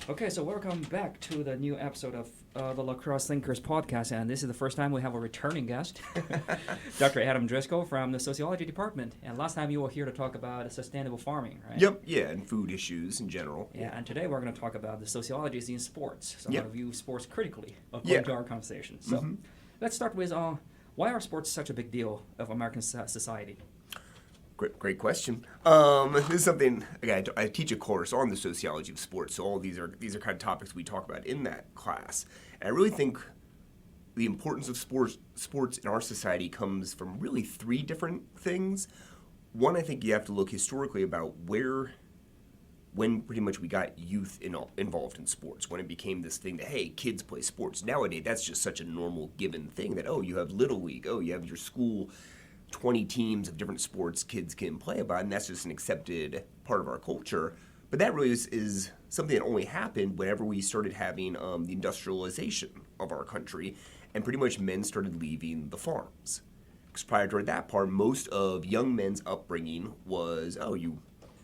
Okay, so welcome back to the new episode of the Crosse Thinkers Podcast, and this is the first time we have a returning guest, Dr. Adam Driscoll from the Sociology Department. And last time you were here to talk about sustainable farming, right? Yep, yeah, and food issues in general. Yeah, and today we're going to talk about the sociologies in sports, so how to view sports critically, according to our conversation. So let's start with why are sports such a big deal of American society? Great question. This is something, again, I teach a course on the sociology of sports, so all these are kind of topics we talk about in that class. And I really think the importance of sports in our society comes from really three different things. One, I think you have to look historically about when pretty much we got youth involved in sports, when it became this thing that, hey, kids play sports. Nowadays, that's just such a normal given thing that, oh, you have Little League, oh, you have your school 20 teams of different sports kids can play about, and that's just an accepted part of our culture. But that really is something that only happened whenever we started having the industrialization of our country, and pretty much men started leaving the farms. Because prior to that part, most of young men's upbringing was, oh, you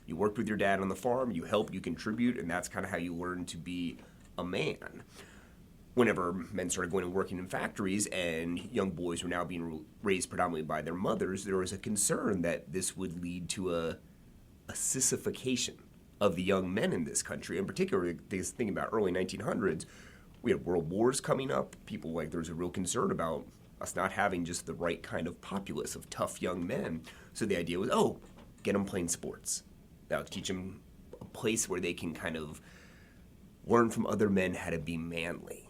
worked with your dad on the farm, you help, you contribute, and that's kind of how you learn to be a man. Whenever men started going and working in factories and young boys were now being raised predominantly by their mothers, there was a concern that this would lead to a sissification of the young men in this country. In particular, thinking about early 1900s, we had world wars coming up. There was a real concern about us not having just the right kind of populace of tough young men. So the idea was, get them playing sports. That'll teach them a place where they can kind of learn from other men how to be manly.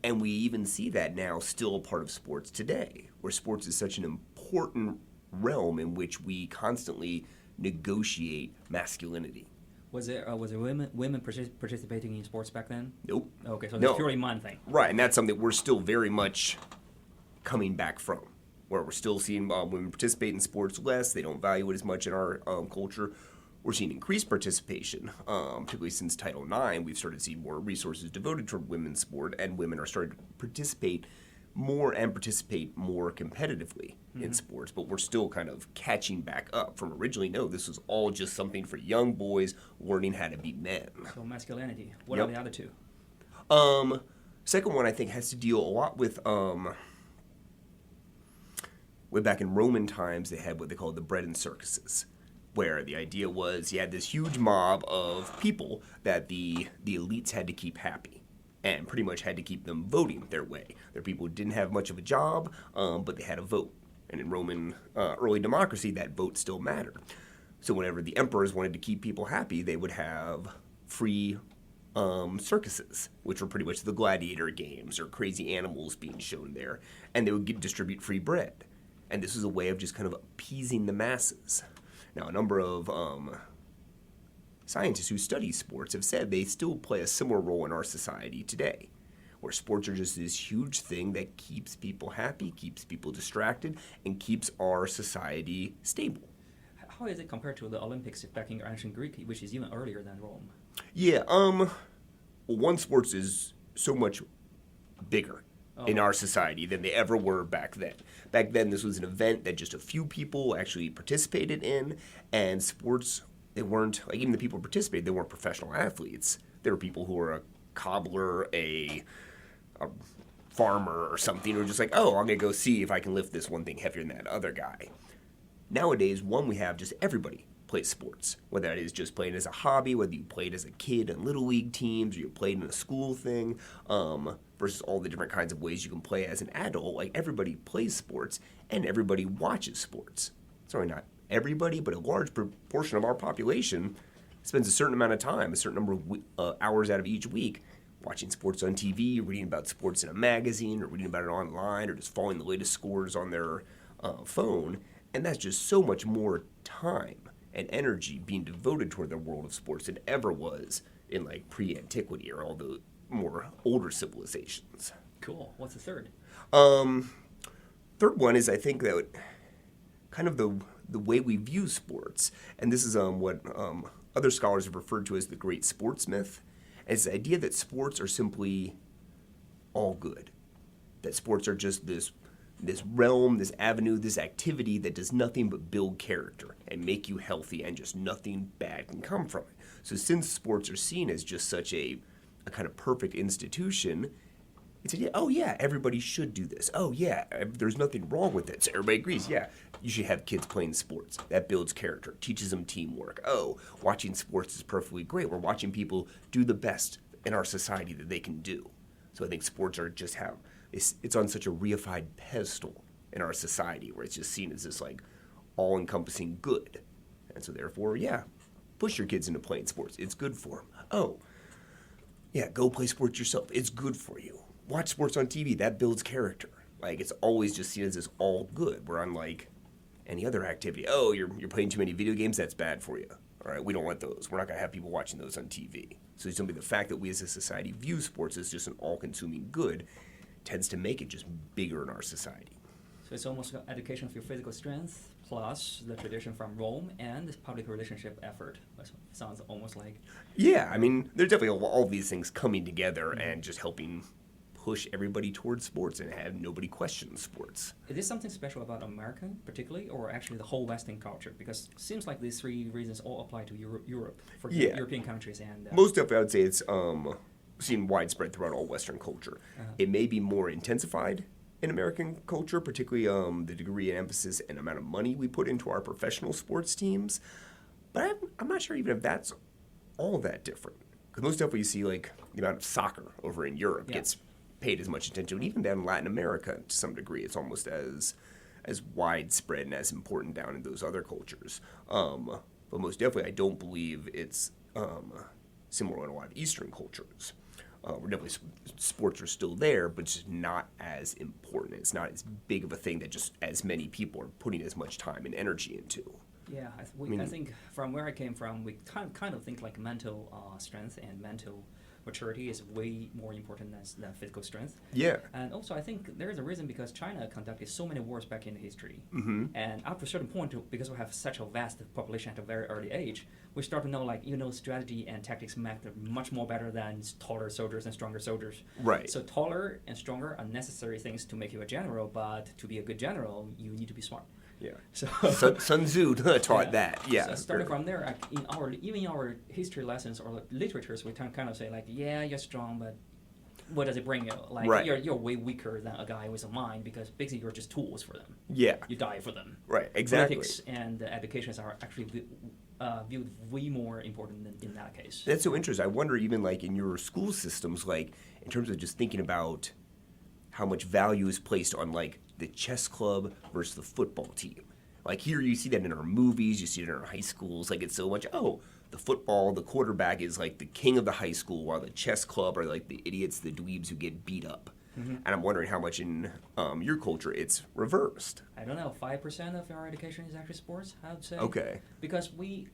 And we even see that now still a part of sports today, where sports is such an important realm in which we constantly negotiate masculinity. Was there women participating in sports back then? Nope. Okay, so it's purely a man thing. Right, and that's something we're still very much coming back from, where we're still seeing women participate in sports less. They don't value it as much in our culture. We're seeing increased participation, particularly since Title IX. We've started to see more resources devoted toward women's sport, and women are starting to participate more competitively in sports. But we're still kind of catching back up from originally, no, this was all just something for young boys learning how to be men. So masculinity. What are the other two? Second one, I think, has to deal a lot with way back in Roman times, they had what they called the bread and circuses, where the idea was you had this huge mob of people that the elites had to keep happy and pretty much had to keep them voting their way. There were people who didn't have much of a job, but they had a vote. And in Roman early democracy, that vote still mattered. So whenever the emperors wanted to keep people happy, they would have free circuses, which were pretty much the gladiator games or crazy animals being shown there. And they would distribute free bread. And this was a way of just kind of appeasing the masses. Now, a number of scientists who study sports have said they still play a similar role in our society today, where sports are just this huge thing that keeps people happy, keeps people distracted, and keeps our society stable. How is it compared to the Olympics back in ancient Greek, which is even earlier than Rome? Yeah, one, sports is so much bigger in our society than they ever were back then. Back then, this was an event that just a few people actually participated in, and sports, they weren't, like even the people who participated, they weren't professional athletes. They were people who were a cobbler, a farmer or something, who were just like, I'm going to go see if I can lift this one thing heavier than that other guy. Nowadays, we have just everybody plays sports, whether that is just playing as a hobby, whether you played as a kid in Little League teams, or you played in a school ththing, versus all the different kinds of ways you can play as an adult. Like, everybody plays sports, and everybody watches sports. Sorry, not everybody, but a large proportion of our population spends a certain amount of time, a certain number of hours out of each week, watching sports on TV, reading about sports in a magazine, or reading about it online, or just following the latest scores on their phone. And that's just so much more time and energy being devoted toward the world of sports than ever was in like pre-antiquity or all the more older civilizations. Cool. What's the third? Third one is, I think, that kind of the way we view sports, and this is what other scholars have referred to as the great sports myth, is the idea that sports are simply all good, that sports are just this realm, this avenue, this activity that does nothing but build character and make you healthy, and just nothing bad can come from it. So since sports are seen as just such a a kind of perfect institution, it said, everybody should do this. Oh, yeah, there's nothing wrong with it. So everybody agrees, you should have kids playing sports. That builds character, teaches them teamwork. Oh, watching sports is perfectly great. We're watching people do the best in our society that they can do. So I think sports are just it's on such a reified pedestal in our society where it's just seen as this like all-encompassing good. And so therefore, push your kids into playing sports. It's good for them. Oh, go play sports yourself. It's good for you. Watch sports on TV. That builds character. Like, it's always just seen as this all good. Where unlike any other activity, oh, you're playing too many video games, that's bad for you. All right, we don't want those. We're not going to have people watching those on TV. So simply the fact that we as a society view sports as just an all-consuming good tends to make it just bigger in our society. So it's almost education of your physical strength plus the tradition from Rome and this public relationship effort. That sounds almost like... Yeah, I mean, there's definitely all of these things coming together and just helping push everybody towards sports and have nobody question sports. Is this something special about American particularly, or actually the whole Western culture? Because it seems like these three reasons all apply to Europe for European countries. And most definitely I would say it's seen widespread throughout all Western culture. It may be more intensified in American culture, particularly the degree and emphasis and amount of money we put into our professional sports teams. But I'm not sure even if that's all that different. Because most definitely you see like the amount of soccer over in Europe gets paid as much attention. Even down in Latin America, to some degree, it's almost as widespread and as important down in those other cultures. But most definitely, I don't believe it's similar in a lot of Eastern cultures. Where definitely sports are still there, but just not as important. It's not as big of a thing that just as many people are putting as much time and energy into. Yeah, I think from where I came from, we kind of think like mental strength and mental maturity is way more important than physical strength. Yeah. And also, I think there is a reason because China conducted so many wars back in history. Mm-hmm. And after a certain point, because we have such a vast population at a very early age, we start to know, strategy and tactics matter much more better than taller soldiers and stronger soldiers. Right. So taller and stronger are necessary things to make you a general, but to be a good general, you need to be smart. Yeah. So Sun Tzu taught that. Yeah. So starting from there, even in our history lessons or literatures, we kind of say you're strong, but what does it bring you? You're way weaker than a guy with a mind because basically you're just tools for them. Yeah. You die for them. Right. Exactly. Politics and educations are actually viewed way more important than in that case. That's so interesting. I wonder even in your school systems, in terms of just thinking about how much value is placed on the chess club versus the football team. Here you see that in our movies, you see it in our high schools. It's so much, the quarterback is the king of the high school, while the chess club are the idiots, the dweebs who get beat up. Mm-hmm. And I'm wondering how much in your culture it's reversed. I don't know, 5% of our education is actually sports, I would say. Okay. Because we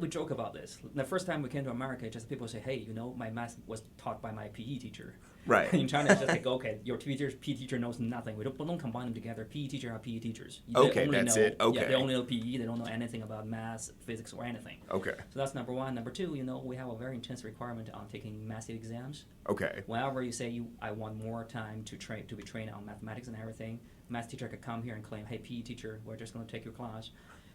joke about this. The first time we came to America, just people say, hey, my math was taught by my PE teacher. Right. In China, it's just okay, your PE teacher knows nothing. We don't combine them together. PE teacher are PE teachers. Okay, that's it. Okay. Yeah, they only know PE. They don't know anything about math, physics, or anything. Okay. So that's number one. Number two, we have a very intense requirement on taking massive exams. Okay. Whenever you say I want more time to be trained on mathematics and everything, math teacher could come here and claim, hey, PE teacher, we're just going to take your class.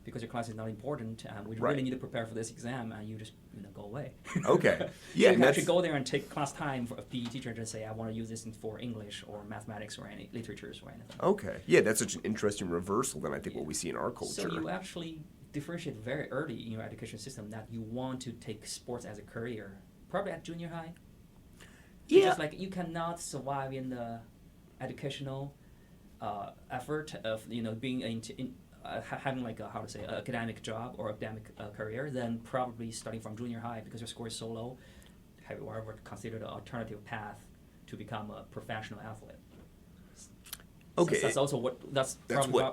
Because your class is not important, we really need to prepare for this exam, and you just go away. Okay. Yeah, so you can actually go there and take class time for a PE teacher to say, I want to use this for English or mathematics or any literatures or anything. Okay. Yeah, that's such an interesting reversal than I think what we see in our culture. So you actually differentiate very early in your education system that you want to take sports as a career, probably at junior high. Yeah. Just you cannot survive in the educational effort of being having an academic job or academic career, then probably starting from junior high because your score is so low, however considered an alternative path to become a professional athlete. Okay. So that's also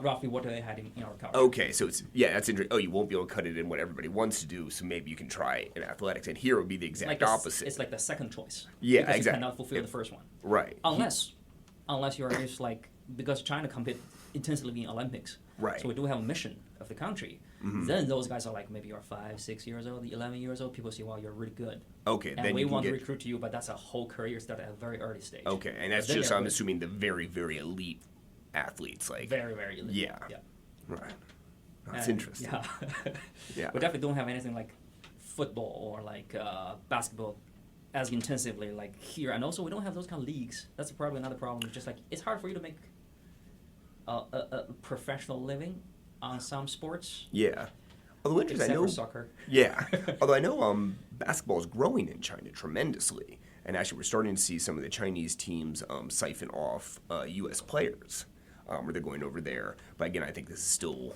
roughly what they had in our culture. Okay, so that's interesting. Oh, you won't be able to cut it in what everybody wants to do, so maybe you can try in athletics. And here it would be the exact opposite. It's like the second choice. Yeah, because exactly. You cannot fulfill the first one. Right. Unless you're just because China compete intensively in Olympics. Right. So we do have a mission of the country. Mm-hmm. Then those guys are maybe you're 5, 6 years old, 11 years old. People say, well, you're really good. Okay. And then we want to recruit you, but that's a whole career start at a very early stage. Okay, and that's just, I'm assuming, the very, very elite athletes. Very, very elite. Yeah. Right. That's interesting. Yeah. We definitely don't have anything like football or basketball as intensively like here, and also we don't have those kind of leagues. That's probably another problem. It's just like it's hard for you to make a professional living on some sports. Yeah. Although interesting, Except I know for soccer. Yeah. Although I know basketball is growing in China tremendously, and actually we're starting to see some of the Chinese teams siphon off U.S. players, where they're going over there. But again, I think this is still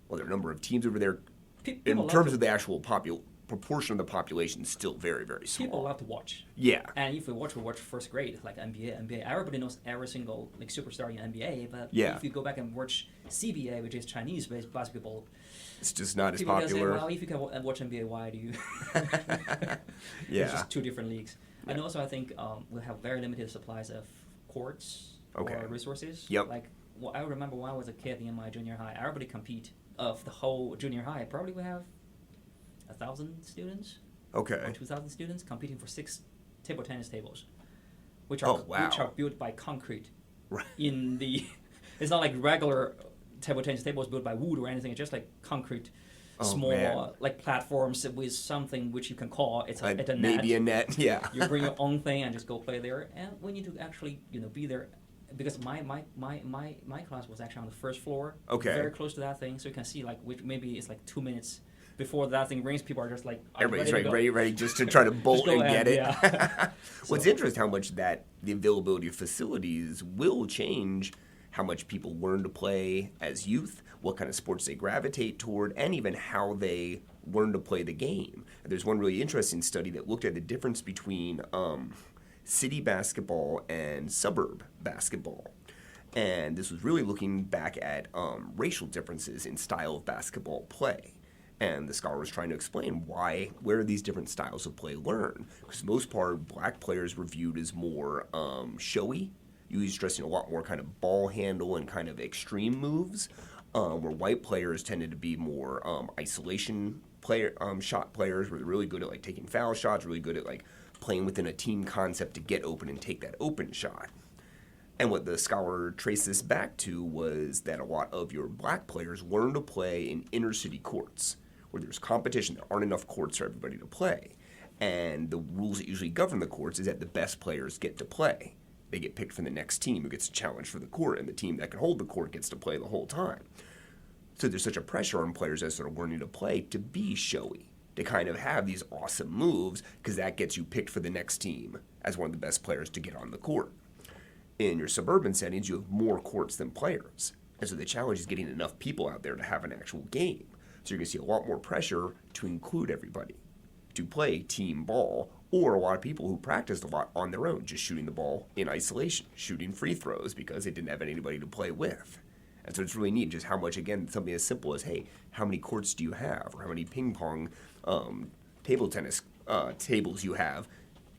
there are a number of teams over there. In terms of the actual proportion of the population, is still very, very small. People love to watch. Yeah. And if we watch first grade, like NBA. Everybody knows every single like superstar in NBA, but Yeah. if you go back and watch CBA, which is Chinese-based basketball, It's just not as people can popular. say, well, if you can watch NBA, why do you? Yeah. It's just two different leagues. Yeah. And also, I think we have very limited supplies of courts or resources. Yep. Like, I remember when I was a kid in my junior high, everybody compete of the whole junior high. Probably we have 1,000 students. Okay. Or 2,000 students competing for 6 table tennis tables, which Oh, wow. are built by concrete. Right. It's not like regular table tennis tables built by wood or anything. It's just like concrete, small man. like platforms with something which you can call it's a net. Maybe a net. Yeah. You bring your own thing and just go play there. And we need to actually be there. Because my class was actually on the first floor, Okay. very close to that thing, so you can see like maybe it's like 2 minutes before that thing rings. People are just like Everybody's ready ready just to try to bolt go and get in, it. yeah. What's interesting how much that the availability of facilities will change how much people learn to play as youth, what kind of sports they gravitate toward, and even how they learn to play the game. There's one really interesting study that looked at the difference between city basketball and suburb basketball. And this was really looking back at racial differences in style of basketball play. And the scholar was trying to explain where these different styles of play learn. Because most part, black players were viewed as more showy, usually stressing a lot more kind of ball handle and kind of extreme moves, where white players tended to be more isolation shot players, where they're really good at like taking foul shots, really good at like playing within a team concept to get open and take that open shot. And what the scholar traced this back to was that a lot of your black players learn to play in inner city courts, where there's competition. There aren't enough courts for everybody to play. And the rules that usually govern the courts is that the best players get to play. They get picked from the next team who gets a challenge for the court, and the team that can hold the court gets to play the whole time. So there's such a pressure on players as they're learning to play to be showy, to kind of have these awesome moves, because that gets you picked for the next team as one of the best players to get on the court. In your suburban settings, you have more courts than players. And so the challenge is getting enough people out there to have an actual game. So you're going to see a lot more pressure to include everybody, to play team ball, or a lot of people who practiced a lot on their own, just shooting the ball in isolation, shooting free throws because they didn't have anybody to play with. And so it's really neat just how much, again, something as simple as, hey, how many courts do you have, or how many ping pong table tennis tables you have,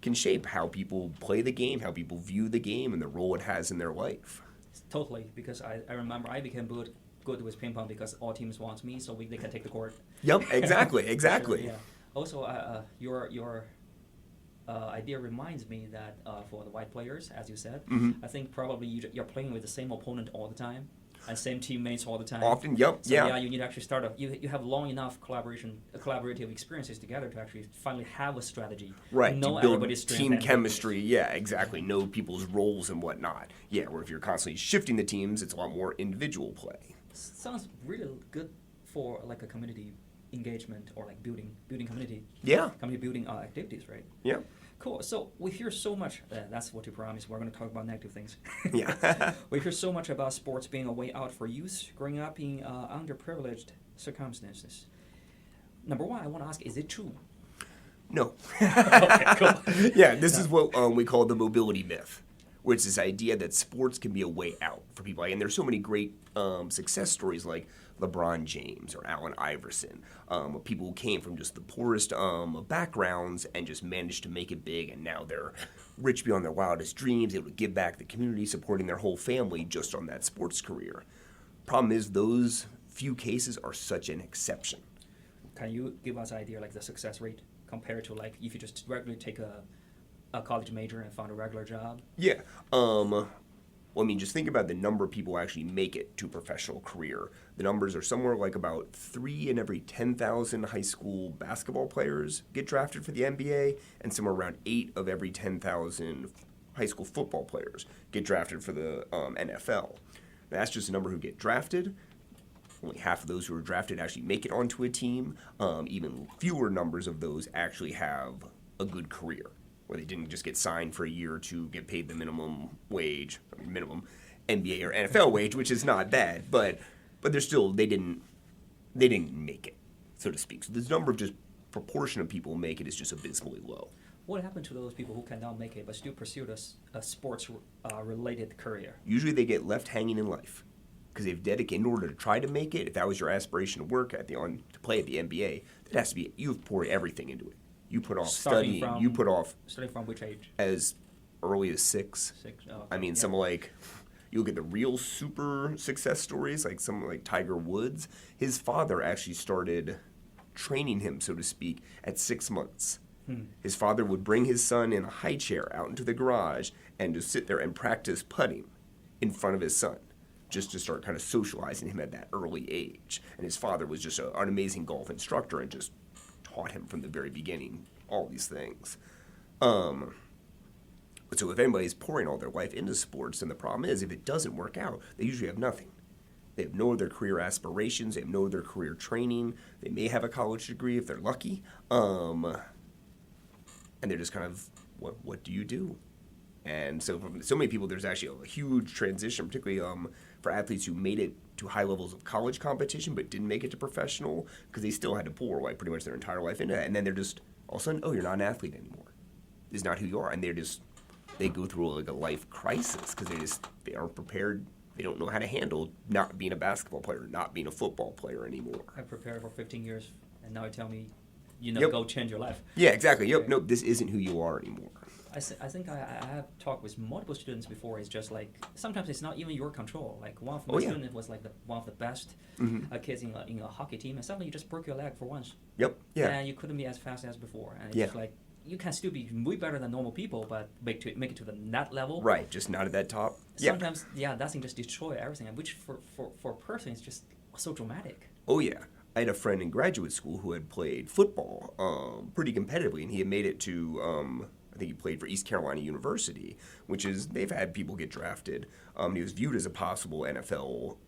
can shape how people play the game, how people view the game, and the role it has in their life. Totally, because I remember I became good with ping pong because all teams want me, so they can take the court. Yep, exactly. Sure, yeah. Also, your idea reminds me that for the white players, as you said, I think probably you're playing with the same opponent all the time. And same teammates all the time. Often, yep, so, yeah. You need to actually you have long enough collaborative experiences together to actually finally have a strategy. Right, know to build everybody's team chemistry. Yeah, exactly. Know people's roles and whatnot. Yeah, where if you're constantly shifting the teams, it's a lot more individual play. Sounds really good for like a community engagement or like building community. Yeah. Community building activities, right? Yeah. Cool. So we hear so much. That's what you promised. We're going to talk about negative things. Yeah. We hear so much about sports being a way out for youth growing up in underprivileged circumstances. Number one, I want to ask: is it true? No. Okay, cool. Yeah, this is what we call the mobility myth, which is this idea that sports can be a way out for people. And there's so many great success stories like LeBron James or Allen Iverson, people who came from just the poorest backgrounds and just managed to make it big, and now they're rich beyond their wildest dreams, able to give back to the community, supporting their whole family just on that sports career. Problem is, those few cases are such an exception. Can you give us an idea like the success rate compared to like if you just regularly take a college major and found a regular job? Yeah. Well, I mean, just think about the number of people who actually make it to a professional career. The numbers are somewhere like about 3 in every 10,000 high school basketball players get drafted for the NBA, and somewhere around 8 of every 10,000 high school football players get drafted for the NFL. Now, that's just a number who get drafted. Only half of those who are drafted actually make it onto a team. Even fewer numbers of those actually have a good career, where they didn't just get signed for a year or two, get paid the minimum wage, minimum NBA or NFL wage, which is not bad, but they're still they didn't make it, so to speak. So the number of just proportion of people who make it is just abysmally low. What happened to those people who cannot make it but still pursued a sports related career? Usually they get left hanging in life because they've dedicated, in order to try to make it, if that was your aspiration to work to play at the NBA, it has to be, you've poured everything into it. You put off studying. You put off studying from which age? As early as 6. I mean, some like you look at the real super success stories, like someone like Tiger Woods. His father actually started training him, so to speak, at 6 months. His father would bring his son in a high chair out into the garage and just sit there and practice putting in front of his son, just to start kind of socializing him at that early age. And his father was just an amazing golf instructor and just taught him from the very beginning all these things. So if anybody's pouring all their life into sports, then the problem is if it doesn't work out, they usually have nothing. They have no other career aspirations. They have no other career training. They may have a college degree if they're lucky. And they're just kind of, what do you do? And so for so many people, there's actually a huge transition, particularly for athletes who made it to high levels of college competition but didn't make it to professional because they still had to pour like pretty much their entire life into that. And then they're just, all of a sudden, oh, you're not an athlete anymore. This is not who you are. And they go through like a life crisis because they aren't prepared. They don't know how to handle not being a basketball player, not being a football player anymore. I prepared for 15 years, and now you tell me, Yep. go change your life. Yeah, exactly. Yep. No, this isn't who you are anymore. I think I have talked with multiple students before. It's just like sometimes it's not even your control. Like one of my students was like one of the best kids in a hockey team, and suddenly you just broke your leg for once. Yep. Yeah. And you couldn't be as fast as before. And it's just like you can still be way better than normal people, but make it to the net level. Right. Just not at that top. Sometimes that thing just destroy everything, which for a person is just so dramatic. Oh yeah. I had a friend in graduate school who had played football pretty competitively, and he had made it to, I think he played for East Carolina University, which is, they've had people get drafted. He was viewed as a possible NFL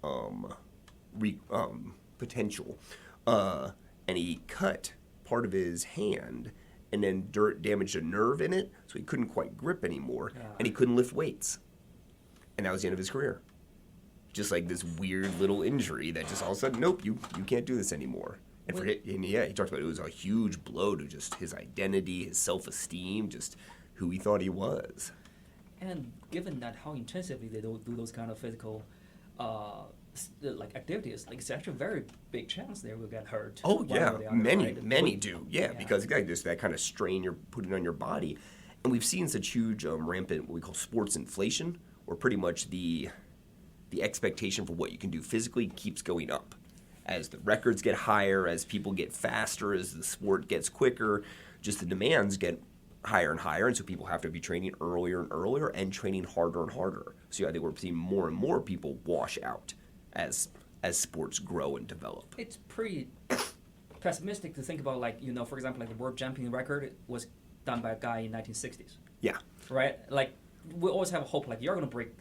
potential. And he cut part of his hand and then damaged a nerve in it, so he couldn't quite grip anymore, and he couldn't lift weights. And that was the end of his career. Just like this weird little injury that just all of a sudden, nope, you can't do this anymore. And he talked about it was a huge blow to just his identity, his self-esteem, just who he thought he was. And given that how intensively they do those kind of physical like activities, like it's actually a very big chance they will get hurt. Oh yeah, many do. Yeah, because there's that kind of strain you're putting on your body. And we've seen such huge rampant what we call sports inflation, where pretty much the expectation for what you can do physically keeps going up. As the records get higher, as people get faster, as the sport gets quicker, just the demands get higher and higher, and so people have to be training earlier and earlier and training harder and harder. So I think we're seeing more and more people wash out as sports grow and develop. It's pretty pessimistic to think about, like, for example, like the world champion record was done by a guy in 1960s. Yeah. Right? Like, we always have hope, like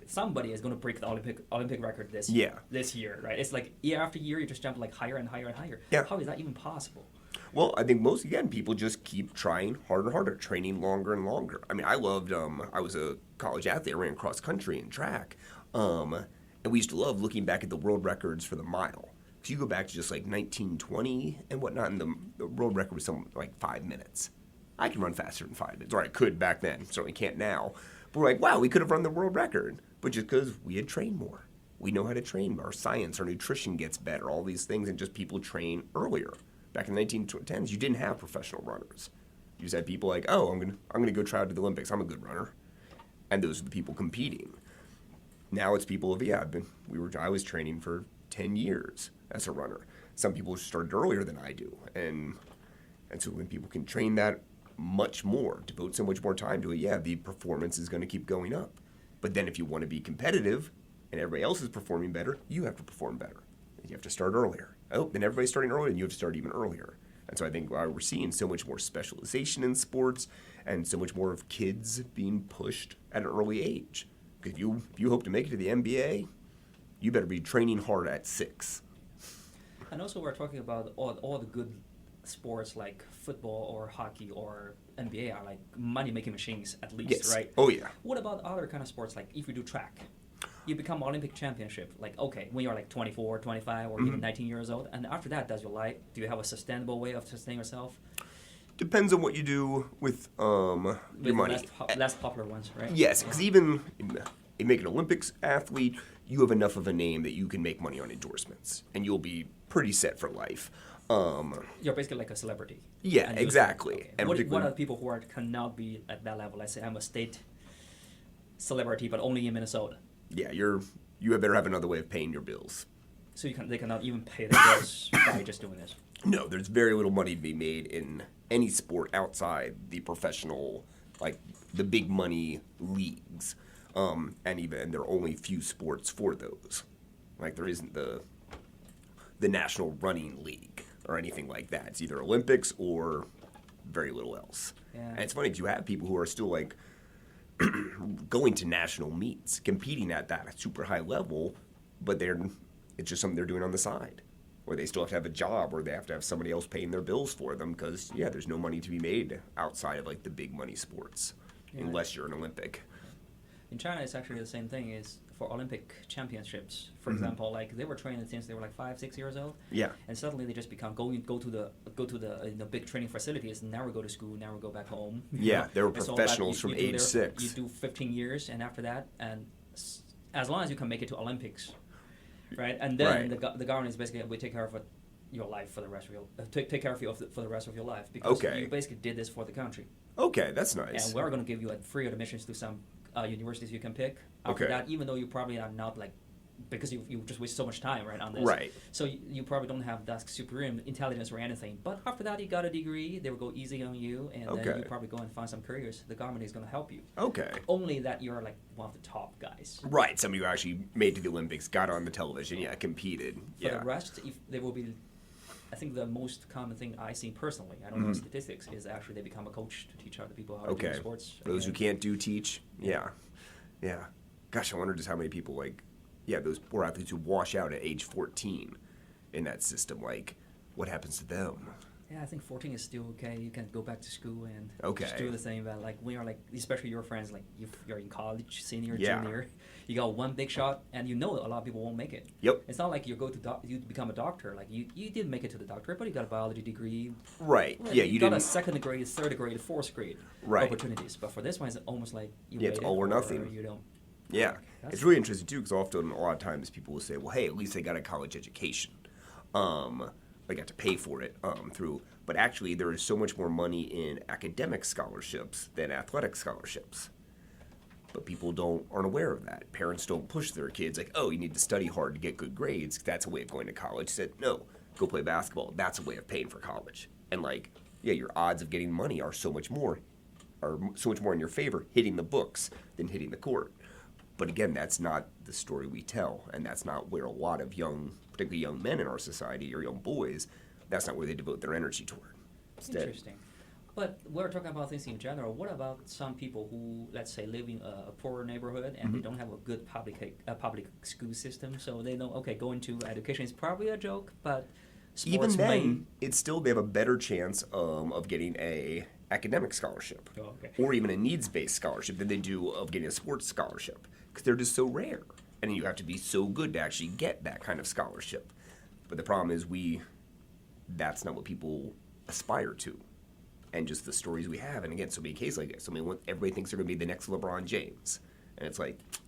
somebody is going to break the Olympic record this year, right? It's like year after year, you just jump like higher and higher and higher. Yeah. How is that even possible? Well, I think people just keep trying harder and harder, training longer and longer. I mean, I loved, I was a college athlete, I ran cross country and track, and we used to love looking back at the world records for the mile. So you go back to just like 1920 and whatnot, and the world record was something like 5 minutes. I can run faster than 5 minutes, or I could back then, certainly can't now. But we're like, wow, we could have run the world record, but just because we had trained more. We know how to train. Our science, our nutrition gets better, all these things, and just people train earlier. Back in the 1910s, you didn't have professional runners. You just had people like, oh, I'm gonna go try out to the Olympics. I'm a good runner, and those are the people competing. Now it's people of I was training for 10 years as a runner. Some people started earlier than I do, and so when people can train that much more, devote so much more time to it, the performance is going to keep going up. But then if you want to be competitive and everybody else is performing better, you have to perform better. You have to start earlier. Oh, then everybody's starting earlier, and you have to start even earlier. And so I think we're seeing so much more specialization in sports and so much more of kids being pushed at an early age. If you hope to make it to the NBA, you better be training hard at 6. And also we're talking about all the good sports like football or hockey or NBA are like money-making machines at least, Yes. right? Oh, yeah. What about other kind of sports, like if you do track? You become Olympic championship, like, okay, when you're like 24, 25, or even 19 years old, and after that, do you have a sustainable way of sustaining yourself? Depends on what you do with your money. Less popular ones, right? Yes, because even in making an Olympics athlete, you have enough of a name that you can make money on endorsements, and you'll be pretty set for life. You're basically like a celebrity. Yeah, exactly. Okay. And what are the people who cannot be at that level? Let's say I'm a state celebrity, but only in Minnesota. Yeah, you better have another way of paying your bills. So they cannot even pay their bills by just doing this. No, there's very little money to be made in any sport outside the professional, like the big money leagues. And there are only few sports for those. Like there isn't the National Running League or anything like that. It's either Olympics or very little else. Yeah. And it's funny because you have people who are still like going to national meets, competing at that super high level, but it's just something they're doing on the side. Or they still have to have a job, or they have to have somebody else paying their bills for them because, there's no money to be made outside of like the big money sports, unless you're an Olympic. In China, it's actually the same thing. Is for Olympic championships, for example, like they were training since they were like 5-6 years old. Yeah. And suddenly they just become go to the big training facilities, and never go to school, never go back home. Yeah, they were professionals from age 6. You do 15 years, and after that, and as long as you can make it to Olympics, right? And then the government is basically, we take care of your life for the rest of your take care of you for the rest of your life, because you basically did this for the country. Okay, that's nice. And we're going to give you free admissions to some universities you can pick. After that, even though you probably are not like, because you just waste so much time on this. Right. So you probably don't have that supreme intelligence or anything. But after that, you got a degree. They will go easy on you, and then you probably go and find some careers. The government is going to help you. Okay. Only that you're like one of the top guys. Right. Somebody who actually made it to the Olympics, got on the television, competed. For the rest, if they will be. I think the most common thing I see personally, I don't know statistics, is actually they become a coach to teach other people how to do sports. Those who can't teach. Yeah. Gosh, I wonder just how many people those poor athletes who wash out at age 14 in that system, what happens to them? Yeah, I think 14 is still okay. You can go back to school and just do the same. But when you're especially your friends, you're in college, senior, junior, you got one big shot, and a lot of people won't make it. Yep. It's not like you you become a doctor. You didn't make it to the doctorate, but you got a biology degree. Right. Yeah, you got a second grade, third grade, fourth grade opportunities. But for this one, it's almost like it's all or nothing. Or you don't. Yeah, it's really interesting too, because often a lot of times people will say, "Well, hey, at least they got a college education. They got to pay for it through." But actually, there is so much more money in academic scholarships than athletic scholarships. But people aren't aware of that. Parents don't push their kids "Oh, you need to study hard to get good grades. That's a way of going to college." Said, "No, go play basketball. That's a way of paying for college." And your odds of getting money are so much more in your favor hitting the books than hitting the court. But again, that's not the story we tell, and that's not where a lot of particularly young men in our society or young boys, that's not where they devote their energy toward. Interesting. But we're talking about things in general. What about some people who, let's say, live in a poor neighborhood and they don't have a good public school system, so they know, going to education is probably a joke, but even then, they have a better chance of getting a academic scholarship or even a needs-based scholarship than they do of getting a sports scholarship, because they're just so rare, and you have to be so good to actually get that kind of scholarship. But the problem is that's not what people aspire to, and just the stories we have. And again, so many cases like this. Everybody thinks they're going to be the next LeBron James, and it's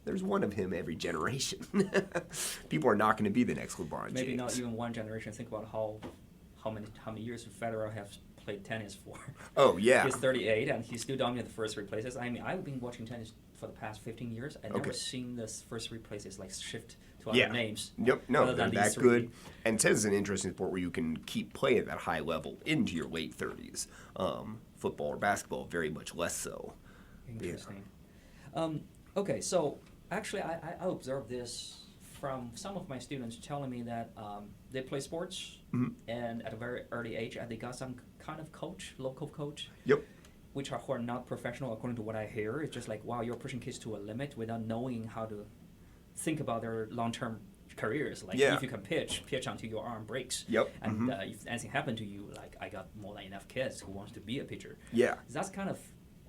there's one of him every generation. People are not going to be the next LeBron James. Maybe not even one generation. Think about how many years Federer has played tennis for. Oh, yeah. He's 38, and he's still dominating the first three places. I mean, I've been watching tennis for the past 15 years. I've never seen the first three places shift to other names. Yep, no, they're that good. And tennis is an interesting sport where you can keep playing at that high level into your late 30s. Football or basketball, very much less so. Interesting. Okay, so actually, I observed this from some of my students telling me that they play sports, and at a very early age, they got some kind of coach, local coach, Yep. which are who are not professional, according to what I hear. It's just like, wow, you're pushing kids to a limit without knowing how to think about their long-term careers. Like, Yeah. if you can pitch until your arm breaks. Yep. And if anything happened to you, like, I got more than enough kids who wants to be a pitcher. Yeah.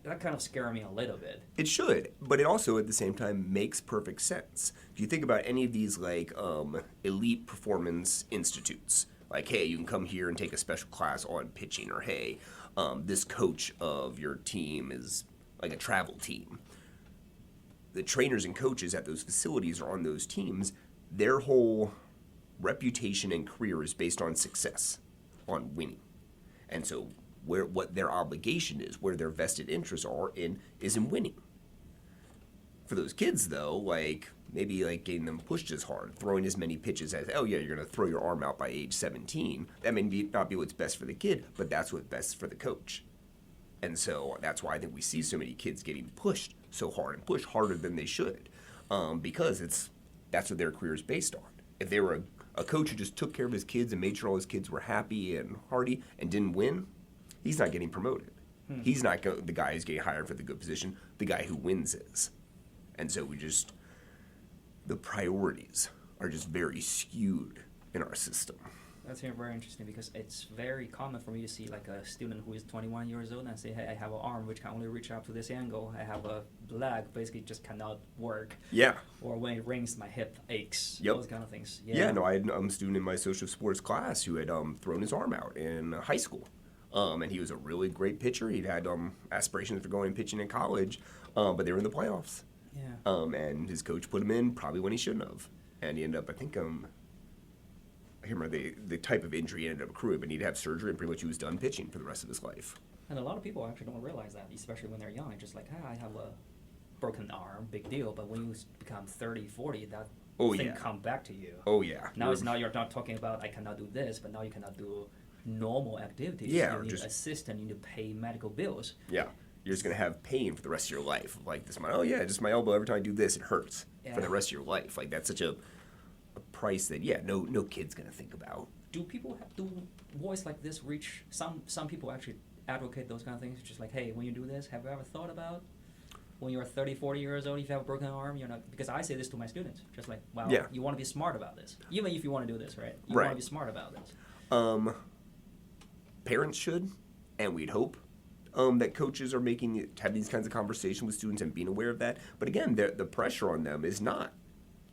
That kind of scared me a little bit. It should, but it also at the same time makes perfect sense. If you think about any of these like elite performance institutes, like hey, you can come here and take a special class on pitching, or hey, this coach of your team is like a travel team. The trainers and coaches at those facilities or on those teams, their whole reputation and career is based on success, on winning, and so what their obligation is, where their vested interests are in, is in winning. For those kids, though, like maybe like getting them pushed as hard, throwing as many pitches as, oh yeah, you're going to throw your arm out by age 17. That may not be what's best for the kid, but that's what's best for the coach. And so that's why I think we see so many kids getting pushed so hard and pushed harder than they should, because that's what their career is based on. If they were a coach who just took care of his kids and made sure all his kids were happy and hearty and didn't win, he's not getting promoted. He's not the guy who's getting hired for the good position. The guy who wins is. And so the priorities are just very skewed in our system. That's very interesting because it's very common for me to see like a student who is 21 years old and say, hey, I have an arm which can only reach up to this angle. I have a leg basically just cannot work. Yeah. Or when it rings, my hip aches. Yep. Those kind of things. Yeah, no, I had a student in my social sports class who had thrown his arm out in high school. And he was a really great pitcher. He'd had aspirations for going and pitching in college, but they were in the playoffs. Yeah. And his coach put him in probably when he shouldn't have. And he ended up, I think, I can't remember the type of injury he ended up accruing, but he'd have surgery and pretty much he was done pitching for the rest of his life. And a lot of people actually don't realize that, especially when they're young. It's just like, I have a broken arm, big deal. But when you become 30, 40, that thing come back to you. Oh, yeah. Now you're not talking about I cannot do this, but now you cannot do normal activities. Yeah. You need assistance, you need to pay medical bills. Yeah. You're just going to have pain for the rest of your life. Like this, just my elbow, every time I do this, it hurts for the rest of your life. Like that's such a price that, no kid's going to think about. Do people do voice like this reach, some people actually advocate those kind of things, just like, hey, when you do this, have you ever thought about when you're 30, 40 years old, if you have a broken arm, you're not, because I say this to my students, just like, wow, you want to be smart about this. Even if you want to do this, right? You want to be smart about this. Parents should, and we'd hope that coaches are have these kinds of conversations with students and being aware of that. But again, the pressure on them is not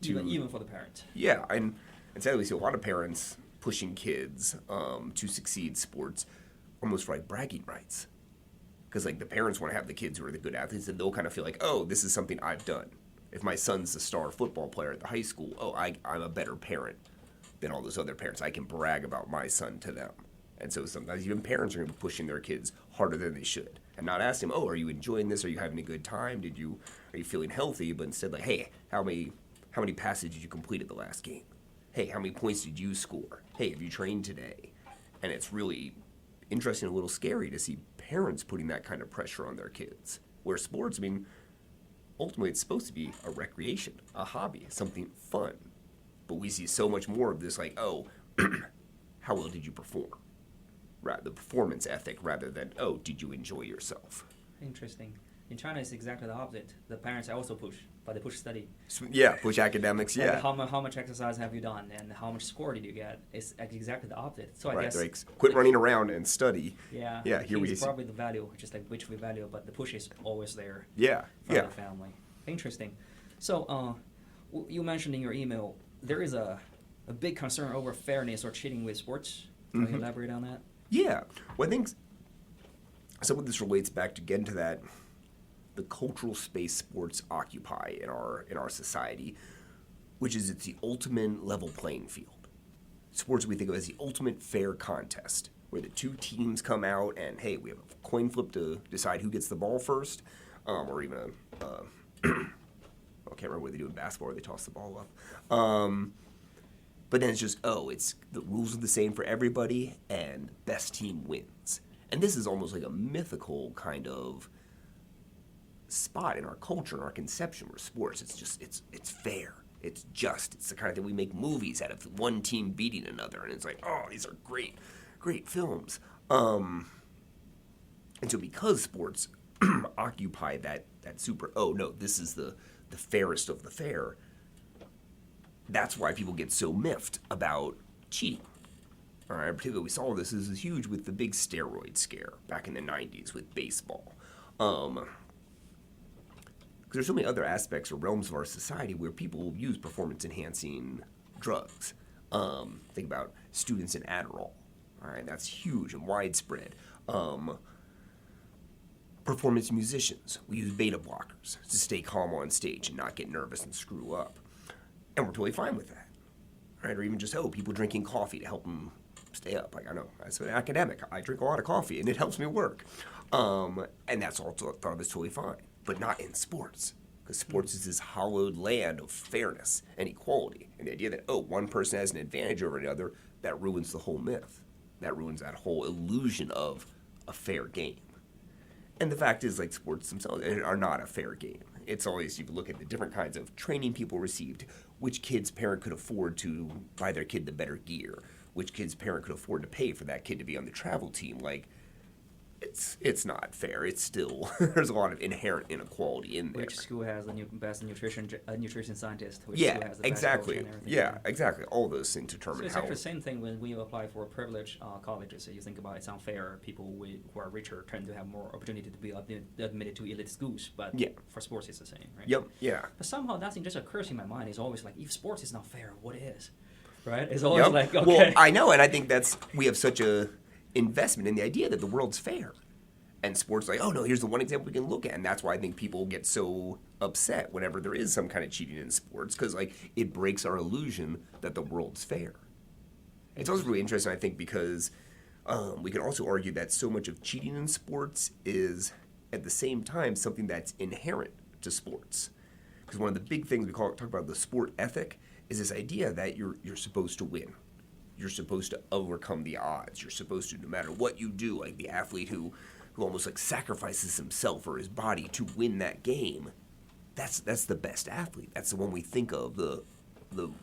to... Even for the parents. Yeah, and sadly we see a lot of parents pushing kids to succeed sports almost for like bragging rights. Because like the parents want to have the kids who are the good athletes, and they'll kind of feel like, oh, this is something I've done. If my son's the star football player at the high school, I'm a better parent than all those other parents. I can brag about my son to them. And so sometimes even parents are going to be pushing their kids harder than they should, and not ask them, oh, are you enjoying this? Are you having a good time? Are you feeling healthy? But instead, like, hey, how many passes did you complete at the last game? Hey, how many points did you score? Hey, have you trained today? And it's really interesting and a little scary to see parents putting that kind of pressure on their kids. Where sports, ultimately it's supposed to be a recreation, a hobby, something fun. But we see so much more of this, like, oh, how well did you perform? The performance ethic rather than, oh, did you enjoy yourself? Interesting. In China, it's exactly the opposite. The parents also push, but they push study. Push academics, Like how much exercise have you done and how much score did you get? It's exactly the opposite. So I guess... Like, quit running around and study. Yeah, here we see. Probably the value, just like which we value, but the push is always there for the family. Interesting. So you mentioned in your email, there is a big concern over fairness or cheating with sports. Can you elaborate on that? Yeah. Well, I think some of this relates back again to that, the cultural space sports occupy in our society, which is it's the ultimate level playing field. Sports we think of as the ultimate fair contest, where the two teams come out and, hey, we have a coin flip to decide who gets the ball first, or even I can't remember what they do in basketball where they toss the ball up. But then it's just, it's the rules are the same for everybody, and best team wins. And this is almost like a mythical kind of spot in our culture and our conception where sports, it's fair. It's just. It's the kind of thing we make movies out of, one team beating another, and it's like, oh, these are great films. And so because sports occupy that super, oh no, this is the fairest of the fair, that's why people get so miffed about cheating. All right, particularly we saw this is huge with the big steroid scare back in the 90s with baseball. Because there's so many other aspects or realms of our society where people use performance-enhancing drugs. Think about students in Adderall. All right, that's huge and widespread. Performance musicians, we use beta blockers to stay calm on stage and not get nervous and screw up. And we're totally fine with that. Right? Or even just, people drinking coffee to help them stay up. Like, I know, as an academic, I drink a lot of coffee and it helps me work. And that's all thought of as totally fine. But not in sports. Because sports is this hollowed land of fairness and equality. And the idea that, one person has an advantage over another, that ruins the whole myth. That ruins that whole illusion of a fair game. And the fact is, like, sports themselves are not a fair game. It's always, you look at the different kinds of training people received, which kid's parent could afford to buy their kid the better gear, which kid's parent could afford to pay for that kid to be on the travel team. Like, it's not fair. It's still, there's a lot of inherent inequality in there. Which school has the best nutrition scientist? Which Yeah, school has the exactly. Best coach and everything? Yeah, exactly. All those things determine So it's how. actually the same thing when you apply for privileged colleges. So you think about it's unfair. People who are richer tend to have more opportunity to be admitted to elite schools. But for sports, it's the same, right? Yep. Yeah. But somehow nothing just occurs in my mind. It's always like, if sports is not fair, what is? Right? It's always like, okay. Well, I know, and I think we have such a investment in the idea that the world's fair. And sports like, oh no, here's the one example we can look at. And that's why I think people get so upset whenever there is some kind of cheating in sports, because like it breaks our illusion that the world's fair. It's also really interesting, I think, because we can also argue that so much of cheating in sports is at the same time something that's inherent to sports. Because one of the big things we talk about the sport ethic is this idea that you're supposed to win. You're supposed to overcome the odds. You're supposed to, no matter what you do, like the athlete who almost like sacrifices himself or his body to win that game, that's the best athlete. That's the one we think of,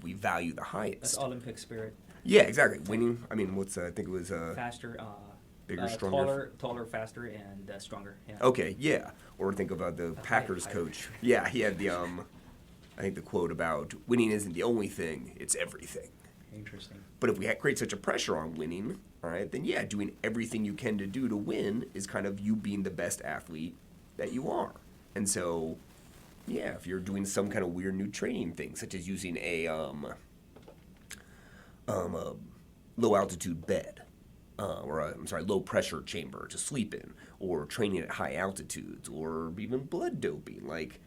we value the highest. That's Olympic spirit. Yeah, exactly. Winning. I mean, I think it was faster, bigger, stronger, taller, faster, and stronger. Yeah. Okay, yeah. Or think about the Packers coach. Yeah, he had the I think the quote about winning isn't the only thing; it's everything. Interesting. But if we create such a pressure on winning, all right, then doing everything you can to do to win is kind of you being the best athlete that you are. And so, if you're doing some kind of weird new training thing, such as using a low altitude bed, low pressure chamber to sleep in, or training at high altitudes, or even blood doping, like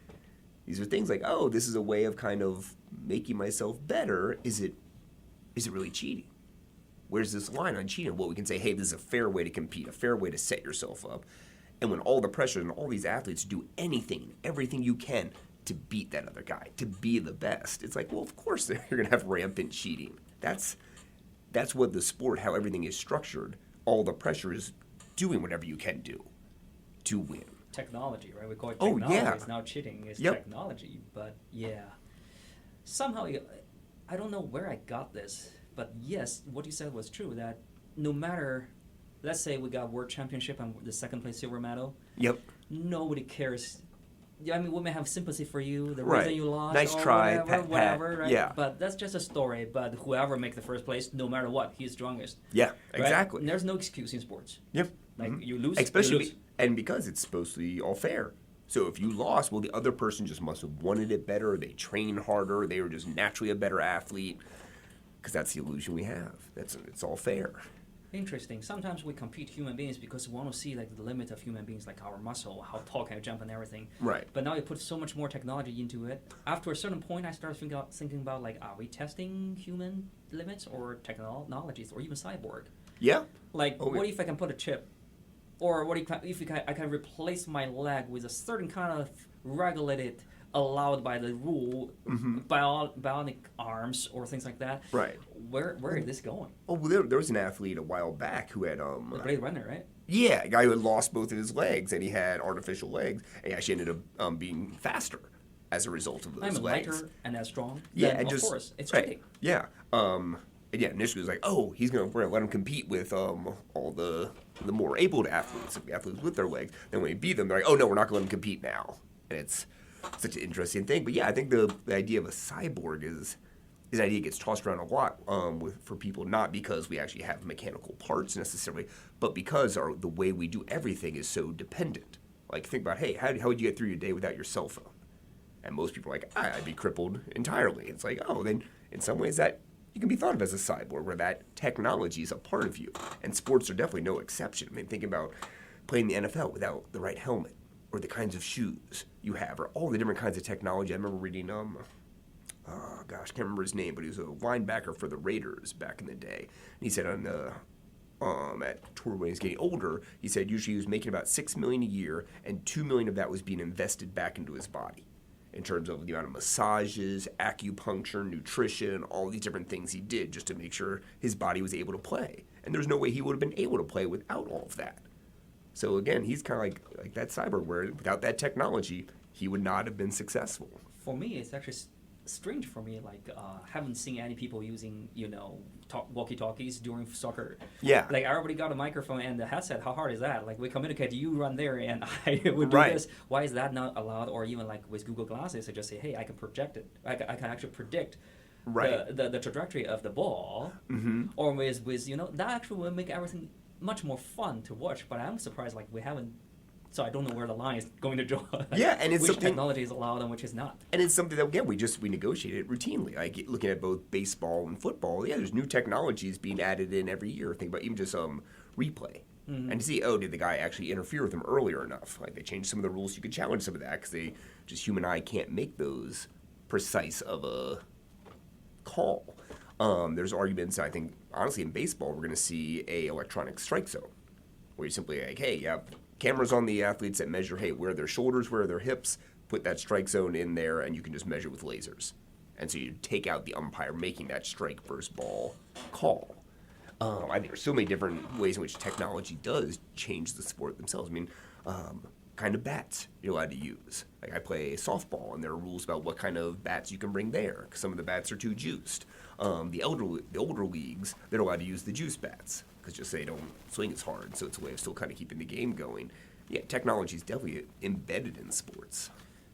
these are things like, oh, this is a way of kind of making myself better. Is it really cheating? Where's this line on cheating? Well, we can say, hey, this is a fair way to compete, a fair way to set yourself up. And when all the pressure and all these athletes do anything, everything you can to beat that other guy, to be the best, it's like, well, of course you're going to have rampant cheating. That's what the sport, how everything is structured, all the pressure is doing whatever you can do to win. Technology, right? We call it technology. Oh, yeah. It's not cheating. It's technology. But somehow, I don't know where I got this, but yes, what you said was true, that no matter, let's say we got world championship and the second place silver medal. Yep. Nobody cares. I mean, we may have sympathy for you, the right. reason you lost, nice or try, whatever, right? Yeah. But that's just a story. But whoever makes the first place, no matter what, he's strongest. Yeah, right? exactly. And there's no excuse in sports. Yep. Like, you lose, especially, you lose. And because it's supposed to be all fair. So if you lost, well, the other person just must have wanted it better. They trained harder. They were just naturally a better athlete. Because that's the illusion we have. It's all fair. Interesting. Sometimes we compete human beings because we want to see like the limit of human beings, like our muscle, how tall can I jump and everything. Right. But now you put so much more technology into it. After a certain point, I started thinking about like, are we testing human limits or technologies or even cyborg? Yeah. Like, what if I can put a chip? Or what if I can replace my leg with a certain kind of regulated allowed by the rule, bionic arms or things like that. Right. Where is this going? Oh, well, there was an athlete a while back who had The Blade Runner, right? Yeah, a guy who had lost both of his legs, and he had artificial legs, and he actually ended up being faster as a result of those legs. Lighter and as strong. Yeah, then, and of just course, it's right. cheating. Yeah. And yeah, initially it was like, oh, we're gonna let him compete with all the more able athletes with their legs. Then when he beat them, they're like, oh no, we're not gonna let him compete now. And it's such an interesting thing. But yeah, I think the idea of a cyborg is an idea that gets tossed around a lot for people, not because we actually have mechanical parts necessarily, but because the way we do everything is so dependent. Like, think about, hey, how would you get through your day without your cell phone? And most people are like, I'd be crippled entirely. It's like, oh, then in some ways that you can be thought of as a cyborg, where that technology is a part of you. And sports are definitely no exception. I mean, think about playing the NFL without the right helmet, or the kinds of shoes you have, or all the different kinds of technology. I remember reading, can't remember his name, but he was a linebacker for the Raiders back in the day. And he said when he was getting older, he said usually he was making about $6 million a year, and $2 million of that was being invested back into his body, in terms of the amount of massages, acupuncture, nutrition, all these different things he did just to make sure his body was able to play. And there's no way he would have been able to play without all of that. So again, he's kind of like that cyborg, where without that technology, he would not have been successful. For me, it's actually strange for me. Like, haven't seen any people using, walkie-talkies during soccer. Yeah. Like, I already got a microphone and the headset. How hard is that? Like, we communicate. You run there, and I would do this. Why is that not allowed? Or even like with Google Glasses, I just say, hey, I can project it. I can actually predict. The trajectory of the ball. Or with that actually will make everything much more fun to watch. But I'm surprised, like, we haven't. So I don't know where the line is going to draw. Yeah, and it's which something, technology is allowed and which is not. And it's something that, again, we negotiate it routinely. Like, looking at both baseball and football, there's new technologies being added in every year. Think about even just replay. And to see, did the guy actually interfere with him earlier enough? Like, they changed some of the rules. You could challenge some of that because human eye can't make those precise of a call. There's arguments, I think, honestly, in baseball, we're going to see a electronic strike zone, where you simply like, hey, cameras on the athletes that measure, hey, where are their shoulders, where are their hips, put that strike zone in there, and you can just measure with lasers. And so you take out the umpire making that strike versus ball call. I think there's so many different ways in which technology does change the sport themselves. I mean, kind of bats you're allowed to use. Like, I play softball, and there are rules about what kind of bats you can bring there, because some of the bats are too juiced. The older leagues, they're allowed to use the juice bats, because just they don't swing as hard, so it's a way of still kind of keeping the game going. Yeah, technology is definitely embedded in sports.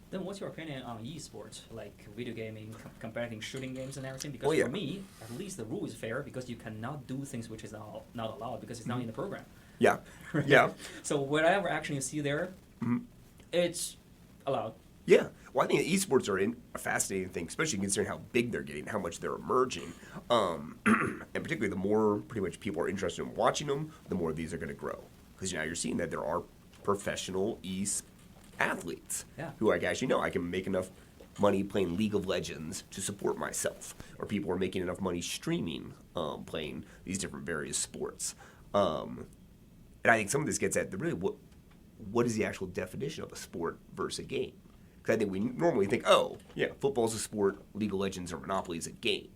Then what's your opinion on esports, like video gaming, comparing shooting games and everything? Because for me, at least the rule is fair, because you cannot do things which is not allowed because it's not in the program. Yeah, right? Yeah. So whatever action you see there, it's allowed. Yeah. Well, I think esports are a fascinating thing, especially considering how big they're getting, how much they're emerging. And particularly the more pretty much people are interested in watching them, the more these are going to grow. Because now you're seeing that there are professional athletes who I can make enough money playing League of Legends to support myself. Or people are making enough money streaming, playing these different various sports. And I think some of this gets at what is the actual definition of a sport versus a game? Because I think we normally think, football is a sport, League of Legends or Monopoly is a game.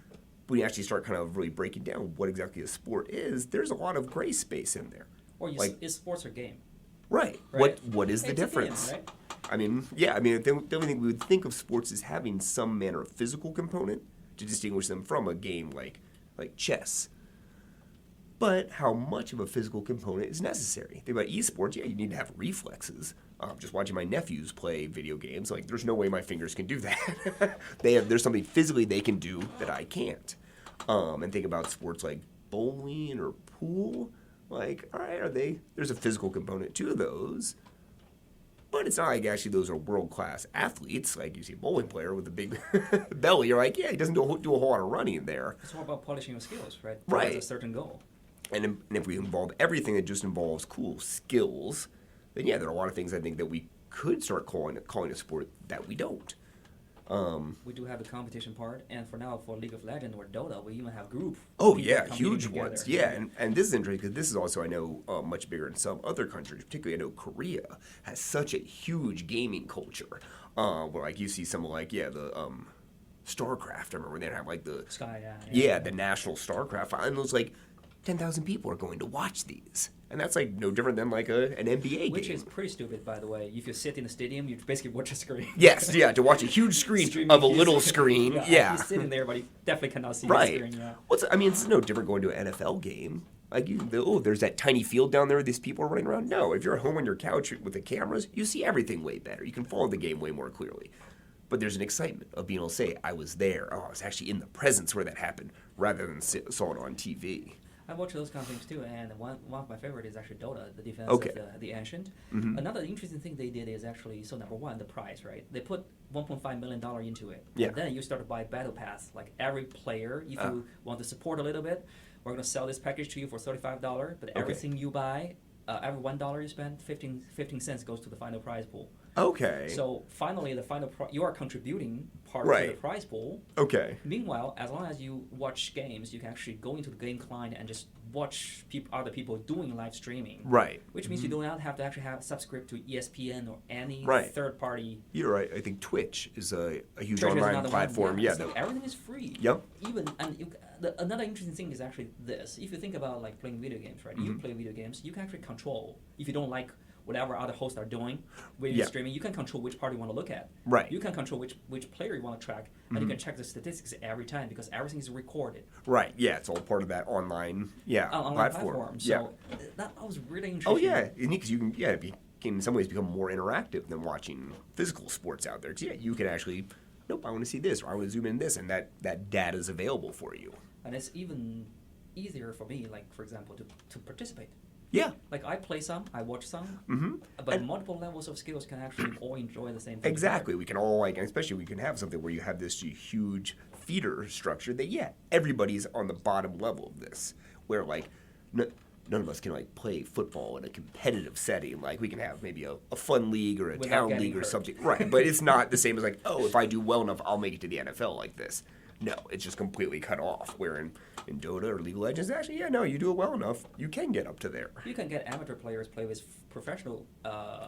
But when you actually start kind of really breaking down what exactly a sport is, there's a lot of gray space in there. Or is sports a game? Right. What is the difference? Game, right? I mean, the only thing we would think of sports as having some manner of physical component to distinguish them from a game like chess. But how much of a physical component is necessary? Think about esports, you need to have reflexes. Just watching my nephews play video games, like, there's no way my fingers can do that. There's something physically they can do that I can't. And think about sports like bowling or pool. Like, all right, there's a physical component to those. But it's not like actually those are world-class athletes. Like, you see a bowling player with a big belly, you're like, he doesn't do a whole lot of running there. It's all about polishing your skills, right? Right. Towards a certain goal. And if we involve everything that just involves cool skills, then there are a lot of things I think that we could start calling a sport that we don't. We do have the competition part, and for now, for League of Legends or Dota, we even have group. Oh people yeah, competing huge together. ones. Yeah, and this is interesting because this is also, I know, much bigger in some other countries. Particularly, I know Korea has such a huge gaming culture. Where like you see some like the StarCraft. I remember they have like the Sky, the national StarCraft, and it was like 10,000 people are going to watch these, and that's like no different than like an NBA Which game. is pretty stupid, by the way. If you sit in the stadium, you basically watch a screen. Yes, yeah, to watch a huge screen Streaming of a if you little sit- screen. Yeah, He's sitting there, but he definitely cannot see right. the screen. Yeah. I mean, it's no different going to an NFL game. Like, there's that tiny field down there. These people are running around. No, if you're at home on your couch with the cameras, you see everything way better. You can follow the game way more clearly. But there's an excitement of being able to say, I was there. Oh, I was actually in the presence where that happened, rather than saw it on TV. I watch those kind of things too, and one of my favorite is actually Dota, the defense Okay. of the Ancient. Mm-hmm. Another interesting thing they did is actually, so number one, the price, right? They put $1.5 million into it. Yeah. And then you start to buy battle pass. Like every player, if you want to support a little bit, we're going to sell this package to you for $35, but everything you buy, every $1 you spend, 15 cents goes to the final prize pool. Okay. So finally, the final you are contributing part to Right. the prize pool. Okay. Meanwhile, as long as you watch games, you can actually go into the game client and just watch other people doing live streaming. Right. Which means you do not have to actually subscribe to ESPN or any Right. third party. You're right. I think Twitch is a huge Twitch is online another platform. one. Yeah. So everything is free. Yep. Even another interesting thing is actually this. If you think about like playing video games, right? You play video games, you can actually control. If you don't like whatever other hosts are doing with streaming, you can control which part you want to look at. Right. You can control which player you want to track, and you can check the statistics every time because everything is recorded. Right. Yeah. It's all part of that online Online platform. So that was really Oh interesting. yeah, because you can in some ways become more interactive than watching physical sports out there. 'Cause, you can actually, nope, I want to see this, or I want to zoom in this, and that data is available for you. And it's even easier for me, like for example, to participate. Yeah. Like I play some, I watch some, but And- multiple levels of skills can actually all enjoy the same thing. Exactly. We can all especially we can have something where you have this huge feeder structure that everybody's on the bottom level of this, where like none of us can like play football in a competitive setting. Like we can have maybe a fun league or a Without town getting league or hurt. something, right? But it's not the same as like, oh, if I do well enough, I'll make it to the NFL like this. No, it's just completely cut off. Where in Dota or League of Legends, actually, you do it well enough, you can get up to there. You can get amateur players play with professional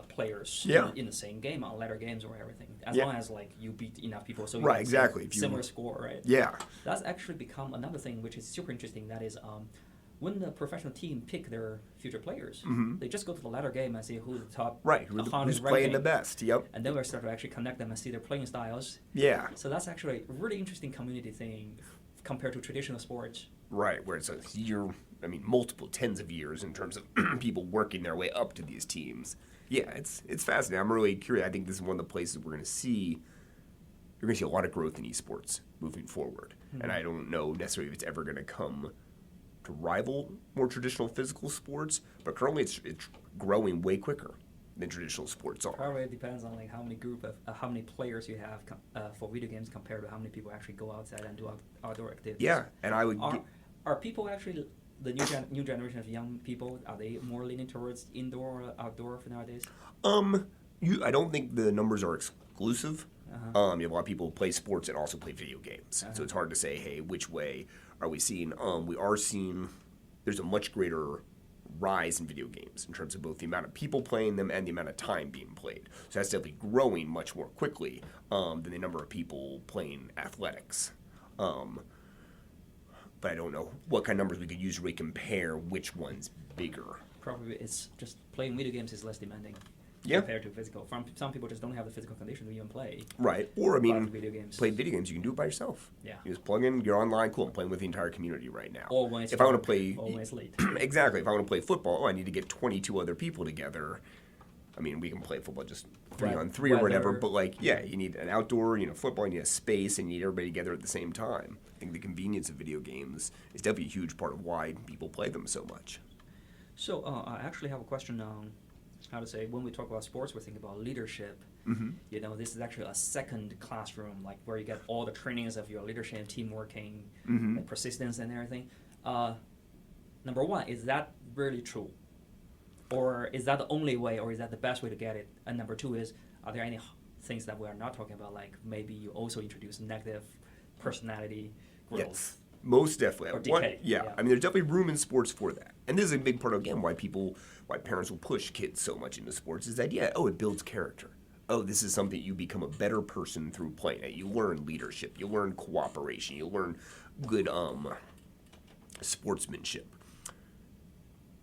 players in the same game on ladder games or everything, as long as like you beat enough people. So you Right, get exactly. If you- similar score, right? Yeah. That's actually become another thing which is super interesting. That is, when the professional team pick their future players, they just go to the ladder game and see who's the top. Right. Who's playing the best? Yep. And then we start to actually connect them and see their playing styles. Yeah. So that's actually a really interesting community thing compared to traditional sports. Right, where it's multiple tens of years in terms of people working their way up to these teams. Yeah, it's fascinating. I'm really curious. I think this is one of the places we're going to see. You're going to see a lot of growth in esports moving forward, and I don't know necessarily if it's ever going to come to rival more traditional physical sports. But currently, it's growing way quicker than traditional sports are. Probably depends on like how many players you have for video games compared to how many people actually go outside and do outdoor activities. Yeah, and I would. Are people actually the new generation of young people? Are they more leaning towards indoor or outdoor for nowadays? I don't think the numbers are exclusive. Uh-huh. You have a lot of people who play sports and also play video games, so it's hard to say, hey, which way are we seeing? We are seeing there's a much greater rise in video games in terms of both the amount of people playing them and the amount of time being played. So that's definitely growing much more quickly than the number of people playing athletics. But I don't know what kind of numbers we could use to really compare which one's bigger. Probably it's just playing video games is less demanding Yeah. compared to physical. Some people just don't have the physical condition to even play. Right. Or, Video games. play video games, you can do it by yourself. Yeah. You just plug in, you're online, cool, I'm playing with the entire community right now. Or when it's if I want to dark, play, or when it's late. Exactly. If I want to play football, I need to get 22 other people together. I mean, we can play football just 3-on-3 or whatever, Weather. but you need an outdoor, football, you need a space, and you need everybody together at the same time. I think the convenience of video games is definitely a huge part of why people play them so much. So I actually have a question on how to say, when we talk about sports, we think about leadership. Mm-hmm. This is actually a second classroom, like where you get all the trainings of your leadership, team working, Mm-hmm. and persistence and everything. Number one, is that really true? Or is that the only way, or is that the best way to get it? And number two is, are there any things that we are not talking about, like maybe you also introduce negative personality growth. Yes, most definitely. Or decay. Yeah, Yeah. I mean, there's definitely room in sports for that. And this is a big part, again, why parents will push kids so much into sports is that, it builds character. Oh, this is something you become a better person through playing it. You learn leadership. You learn cooperation. You learn good sportsmanship.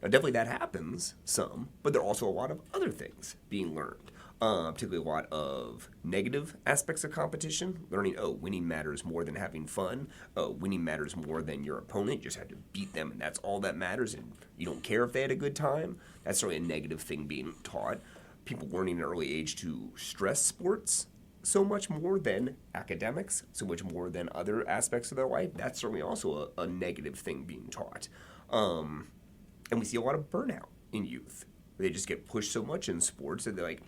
Now, definitely that happens some, but there are also a lot of other things being learned, particularly a lot of negative aspects of competition, learning, winning matters more than having fun. Winning matters more than your opponent. You just have to beat them, and that's all that matters, and you don't care if they had a good time. That's certainly a negative thing being taught. People learning at an early age to stress sports so much more than academics, so much more than other aspects of their life. That's certainly also a negative thing being taught. And we see a lot of burnout in youth. They just get pushed so much in sports that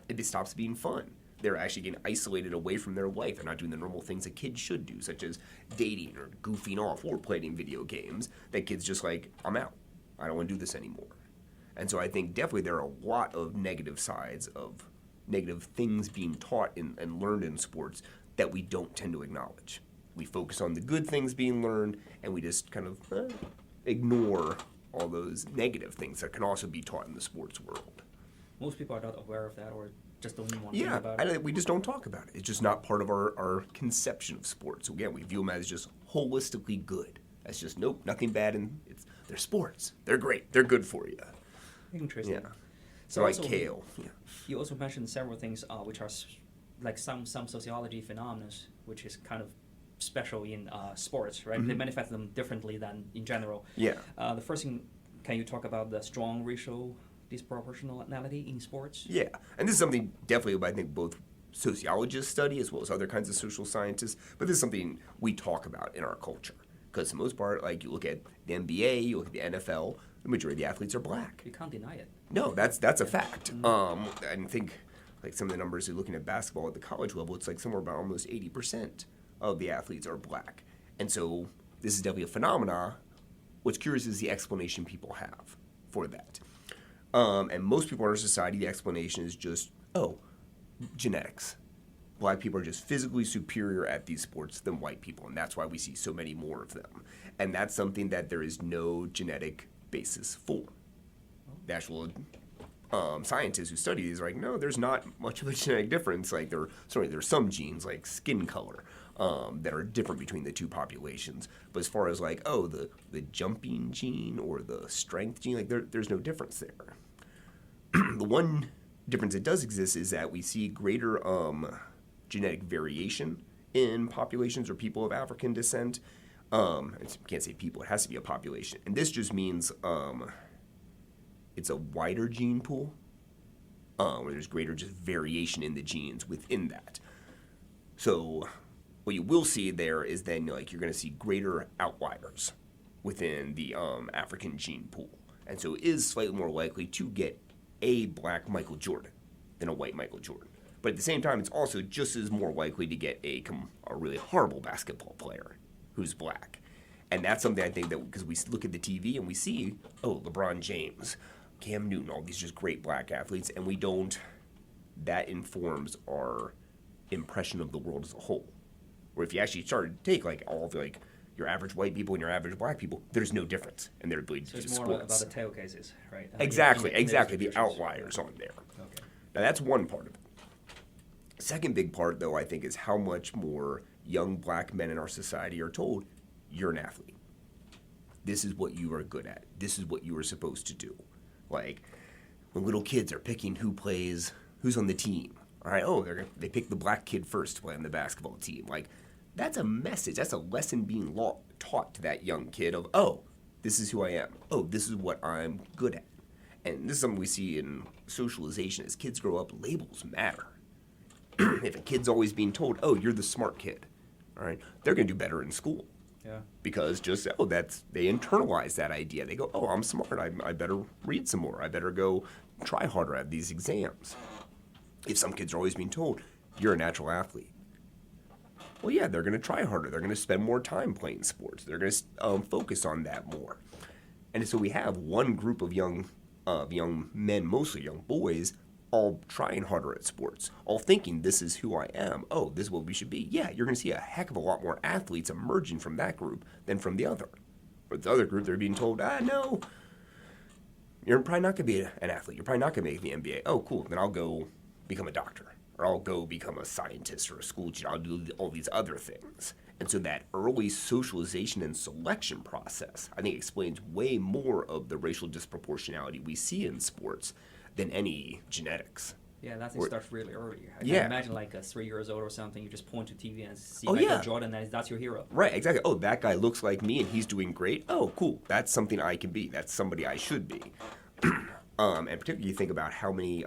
it stops being fun. They're actually getting isolated away from their life. They're not doing the normal things a kid should do, such as dating or goofing off or playing video games. That kid's just I'm out. I don't want to do this anymore. And so I think definitely there are a lot of negative sides of negative things being taught and learned in sports that we don't tend to acknowledge. We focus on the good things being learned, and we just kind of ignore all those negative things that can also be taught in the sports world. Most people are not aware of that, or just don't want to think about it. Yeah, we just don't talk about it. It's just not part of our conception of sports. So again, we view them as just holistically good. That's just, nothing bad, and they're sports. They're great. They're good for you. Interesting. Yeah. So like also, kale. Yeah. You also mentioned several things which are like some sociology phenomena, which is kind of special in sports, right? Mm-hmm. They manifest them differently than in general. Yeah. The first thing, can you talk about the strong racial disproportionality in sports? Yeah, and this is something definitely I think both sociologists study as well as other kinds of social scientists, but this is something we talk about in our culture. Because for the most part, you look at the NBA, you look at the NFL, the majority of the athletes are black. You can't deny it. No, that's a fact. Mm-hmm. I think some of the numbers you're looking at basketball at the college level, it's somewhere about almost 80% of the athletes are black. And so this is definitely a phenomena. What's curious is the explanation people have for that. And most people in our society, the explanation is just, genetics. Black people are just physically superior at these sports than white people, and that's why we see so many more of them. And that's something that there is no genetic basis for. The actual scientists who study these are no, there's not much of a genetic difference. There's some genes, like skin color, that are different between the two populations. But as far as the jumping gene or the strength gene, there's no difference there. The one difference that does exist is that we see greater genetic variation in populations or people of African descent. You can't say people, it has to be a population. And this just means it's a wider gene pool where there's greater just variation in the genes within that. So what you will see there is then you're going to see greater outliers within the African gene pool. And so it is slightly more likely to get a black Michael Jordan than a white Michael Jordan. But at the same time, it's also just as more likely to get a really horrible basketball player who's black. And that's something I think that because we look at the TV and we see, LeBron James, Cam Newton, all these just great black athletes, and that informs our impression of the world as a whole. Where if you actually start to take all of your average white people and your average black people, there's no difference in their ability to do sports. So it's more about the tail cases, right? Exactly, the outliers on there. Okay. Now that's one part of it. Second big part, though, I think, is how much more young black men in our society are told, you're an athlete. This is what you are good at. This is what you are supposed to do. When little kids are picking who's on the team. All right, they pick the black kid first to play on the basketball team. That's a message. That's a lesson being taught to that young kid of, this is who I am. This is what I'm good at. And this is something we see in socialization. As kids grow up, labels matter. If a kid's always being told, you're the smart kid, all right, they're going to do better in school. Yeah. Because they internalize that idea. They go, I'm smart. I better read some more. I better go try harder at these exams. If some kids are always being told, you're a natural athlete. Well, yeah, they're going to try harder. They're going to spend more time playing sports. They're going to focus on that more. And so we have one group of young men, mostly young boys, all trying harder at sports, all thinking this is who I am. Oh, this is what we should be. Yeah, you're going to see a heck of a lot more athletes emerging from that group than from the other. Or the other group, they're being told, no, you're probably not going to be an athlete. You're probably not going to make the NBA. Oh, cool. Then I'll go become a doctor. Or I'll go become a scientist or a school teacher. I'll do all these other things. And so that early socialization and selection process, I think, explains way more of the racial disproportionality we see in sports than any genetics. Yeah, that thing starts really early. I Yeah. can imagine like 3 years old or something, you just point to TV and see Oh, Michael yeah. Jordan, and that's your hero. Right, exactly. Oh, that guy looks like me and he's doing great. Oh, cool. That's something I can be. That's somebody I should be. And particularly you think about how many,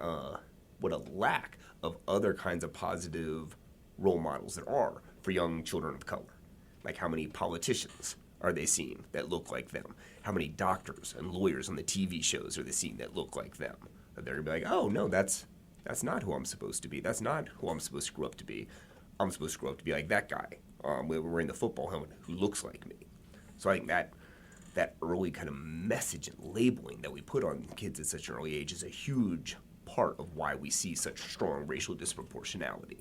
what a lack of other kinds of positive role models there are for young children of color. Like how many politicians are they seeing that look like them? How many doctors and lawyers on the TV shows are they seeing that look like them? That they're going to be like, oh, no, that's not who I'm supposed to be. That's not who I'm supposed to grow up to be. I'm supposed to grow up to be like that guy wearing the football helmet who looks like me. So I think that early kind of message and labeling that we put on kids at such an early age is a huge part of why we see such strong racial disproportionality.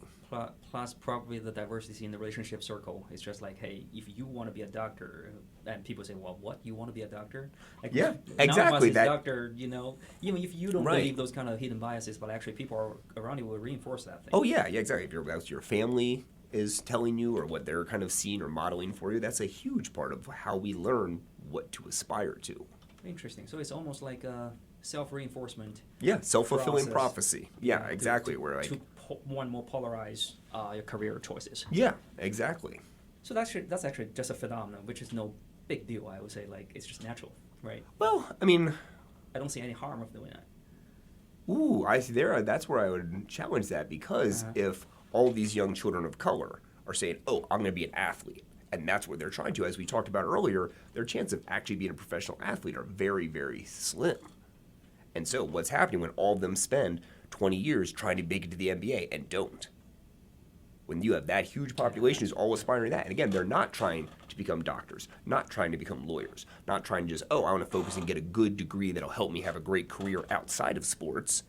Plus, probably the diversity in the relationship circle. It's just like, hey, if you want to be a doctor, and people say, well, what? You want to be a doctor? Like, Yeah, none exactly. of us is That doctor, even if you don't Right. believe those kind of hidden biases, but actually people around you will reinforce that thing. Oh yeah, exactly. If your family is telling you or what they're kind of seeing or modeling for you, that's a huge part of how we learn what to aspire to. Interesting. So it's almost like a self-reinforcement. Yeah, self-fulfilling Process. prophecy. Yeah, exactly. To, We're like, to one more polarize your career choices. yeah, exactly. So that's actually just a phenomenon, which is no big deal. I would say, like, it's just natural, right? Well, I mean, I don't see any harm of doing that. ooh, I see there. That's where I would challenge that because if all these young children of color are saying, "Oh, I'm going to be an athlete," and that's what they're trying to, as we talked about earlier, their chance of actually being a professional athlete are very, very slim. And so, what's happening when all of them spend 20 years trying to make it to the NBA and don't? When you have that huge population who's all aspiring to that, and again, they're not trying to become doctors, not trying to become lawyers, not trying to just, oh, I want to focus and get a good degree that'll help me have a great career outside of sports.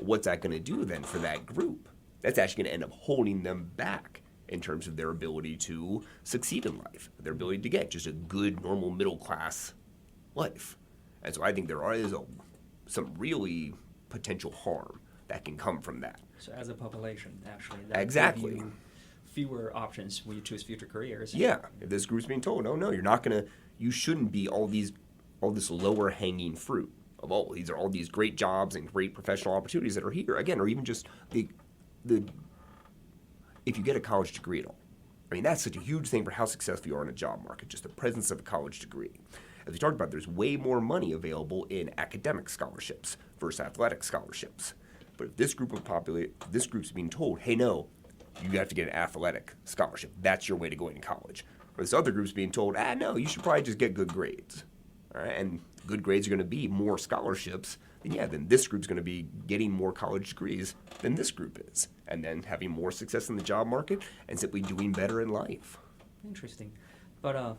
What's that going to do then for that group? That's actually going to end up holding them back in terms of their ability to succeed in life, their ability to get just a good, normal, middle-class life. And so I think there is some really potential harm that can come from that. So as a population, actually, that Exactly. give you fewer options when you choose future careers. Yeah, if this group's being told, oh no, you shouldn't be all this lower hanging fruit of these are all these great jobs and great professional opportunities that are here again, or even just the if you get a college degree at all. I mean, that's such a huge thing for how successful you are in a job market, just the presence of a college degree. As we talked about, there's way more money available in academic scholarships versus athletic scholarships. But if this group's being told, hey, no, you have to get an athletic scholarship. That's your way to going to college. Or this other group's being told, no, you should probably just get good grades. All right, and good grades are going to be more scholarships. Then this group's going to be getting more college degrees than this group is. And then having more success in the job market and simply doing better in life. Interesting. But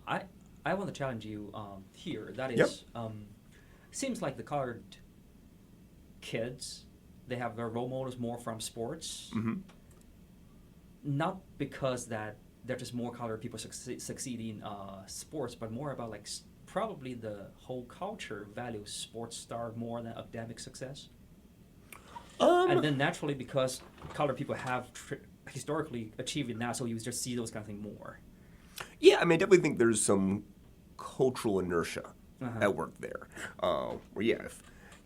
I want to challenge you here. That is, seems like the colored kids, they have their role models more from sports. Mm-hmm. Not because that they're just more colored people succeed in sports, but more about like probably the whole culture values sports star more than academic success. And then naturally, because colored people have historically achieved it now, so you just see those kind of things more. Yeah, I mean, I definitely think there's some cultural inertia at work there.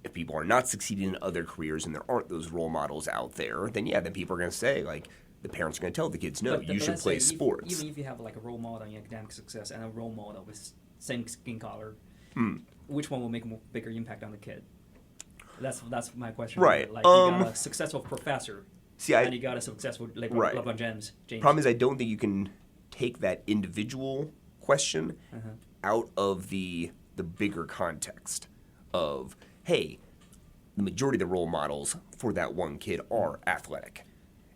If people are not succeeding in other careers and there aren't those role models out there, then people are going to say, like, the parents are going to tell the kids, no, you should play sports. Even if you have like a role model in academic success and a role model with same skin color, which one will make a bigger impact on the kid? That's my question. Right. Like, you got a successful professor, and you got a successful LeBron James. Problem is, I don't think you can take that individual question out of the bigger context of, hey, the majority of the role models for that one kid are athletic.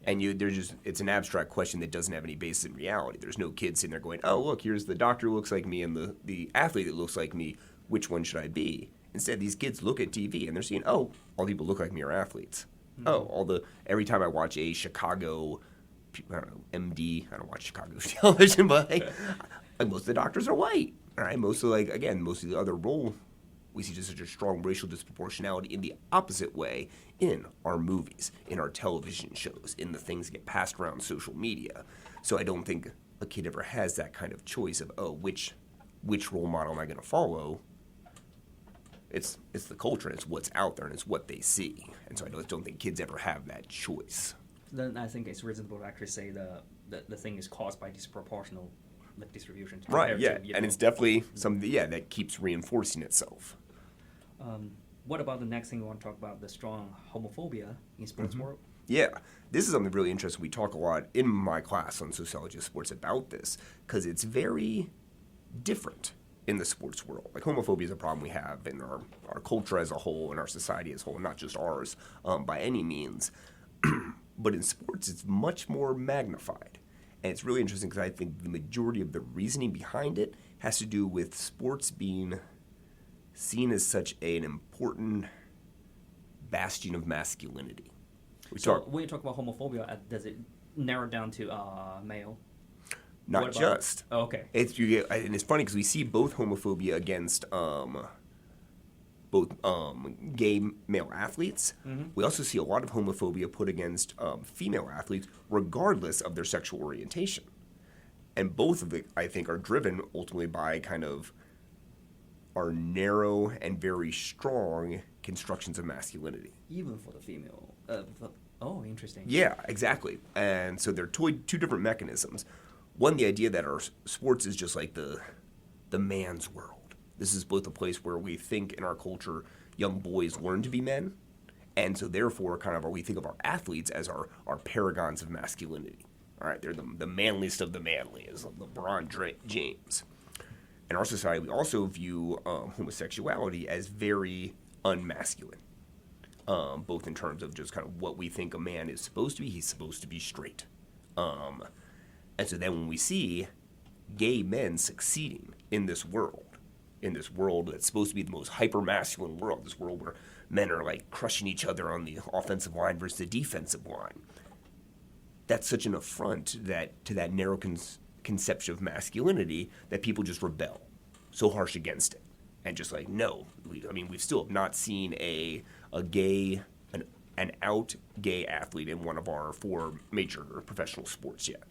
And it's an abstract question that doesn't have any basis in reality. There's no kid sitting there going, oh, look, here's the doctor who looks like me and the athlete that looks like me. Which one should I be? Instead, these kids look at TV and they're seeing, oh, all the people look like me are athletes. Mm-hmm. Oh, every time I watch a Chicago, I don't know, MD, I don't watch Chicago television, but like most of the doctors are white. All right, most of the other role, we see just such a strong racial disproportionality in the opposite way in our movies, in our television shows, in the things that get passed around social media. So I don't think a kid ever has that kind of choice of, oh, which role model am I going to follow? It's the culture, and it's what's out there, and it's what they see. And so I don't think kids ever have that choice. Then I think it's reasonable to actually say the thing is caused by disproportional distribution. Right, yeah. To, and it's definitely something, that keeps reinforcing itself. What about the next thing we want to talk about, the strong homophobia in sports world? Yeah, this is something really interesting. We talk a lot in my class on sociology of sports about this because it's very different in the sports world. Like homophobia is a problem we have in our culture as a whole and our society as a whole, not just ours by any means. But in sports, it's much more magnified. And it's really interesting because I think the majority of the reasoning behind it has to do with sports being seen as such an important bastion of masculinity. When you talk about homophobia, does it narrow down to male? Not just. Oh, okay. And it's funny because we see both homophobia against both gay male athletes. Mm-hmm. We also see a lot of homophobia put against female athletes, regardless of their sexual orientation. And both of it, I think, are driven ultimately by kind of our narrow and very strong constructions of masculinity. Even for the female. Interesting. Yeah, exactly. And so they're two different mechanisms. One, the idea that our sports is just like the man's world. This is both a place where we think in our culture young boys learn to be men, and so therefore we think of our athletes as our paragons of masculinity. All right, they're the manliest of the manly, as LeBron James. In our society, we also view homosexuality as very unmasculine, both in terms of just kind of what we think a man is supposed to be. He's supposed to be straight. And so then when we see gay men succeeding in this world that's supposed to be the most hyper-masculine world, this world where men are like crushing each other on the offensive line versus the defensive line, that's such an affront to that narrow conception of masculinity that people just rebel so harsh against it. And just like, no, we still have not seen an out gay athlete in one of our 4 major professional sports yet.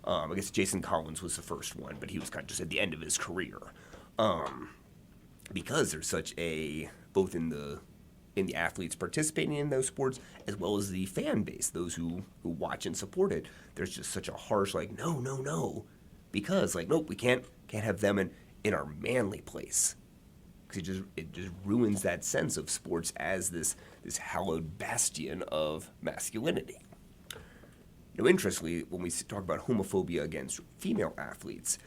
I guess Jason Collins was the first one, but he was kind of just at the end of his career. Because there's such both in the athletes participating in those sports, as well as the fan base, those who watch and support it, there's just such a harsh, no. Because, nope, we can't have them in our manly place. Because it just ruins that sense of sports as this hallowed bastion of masculinity. Now, interestingly, when we talk about homophobia against female athletes,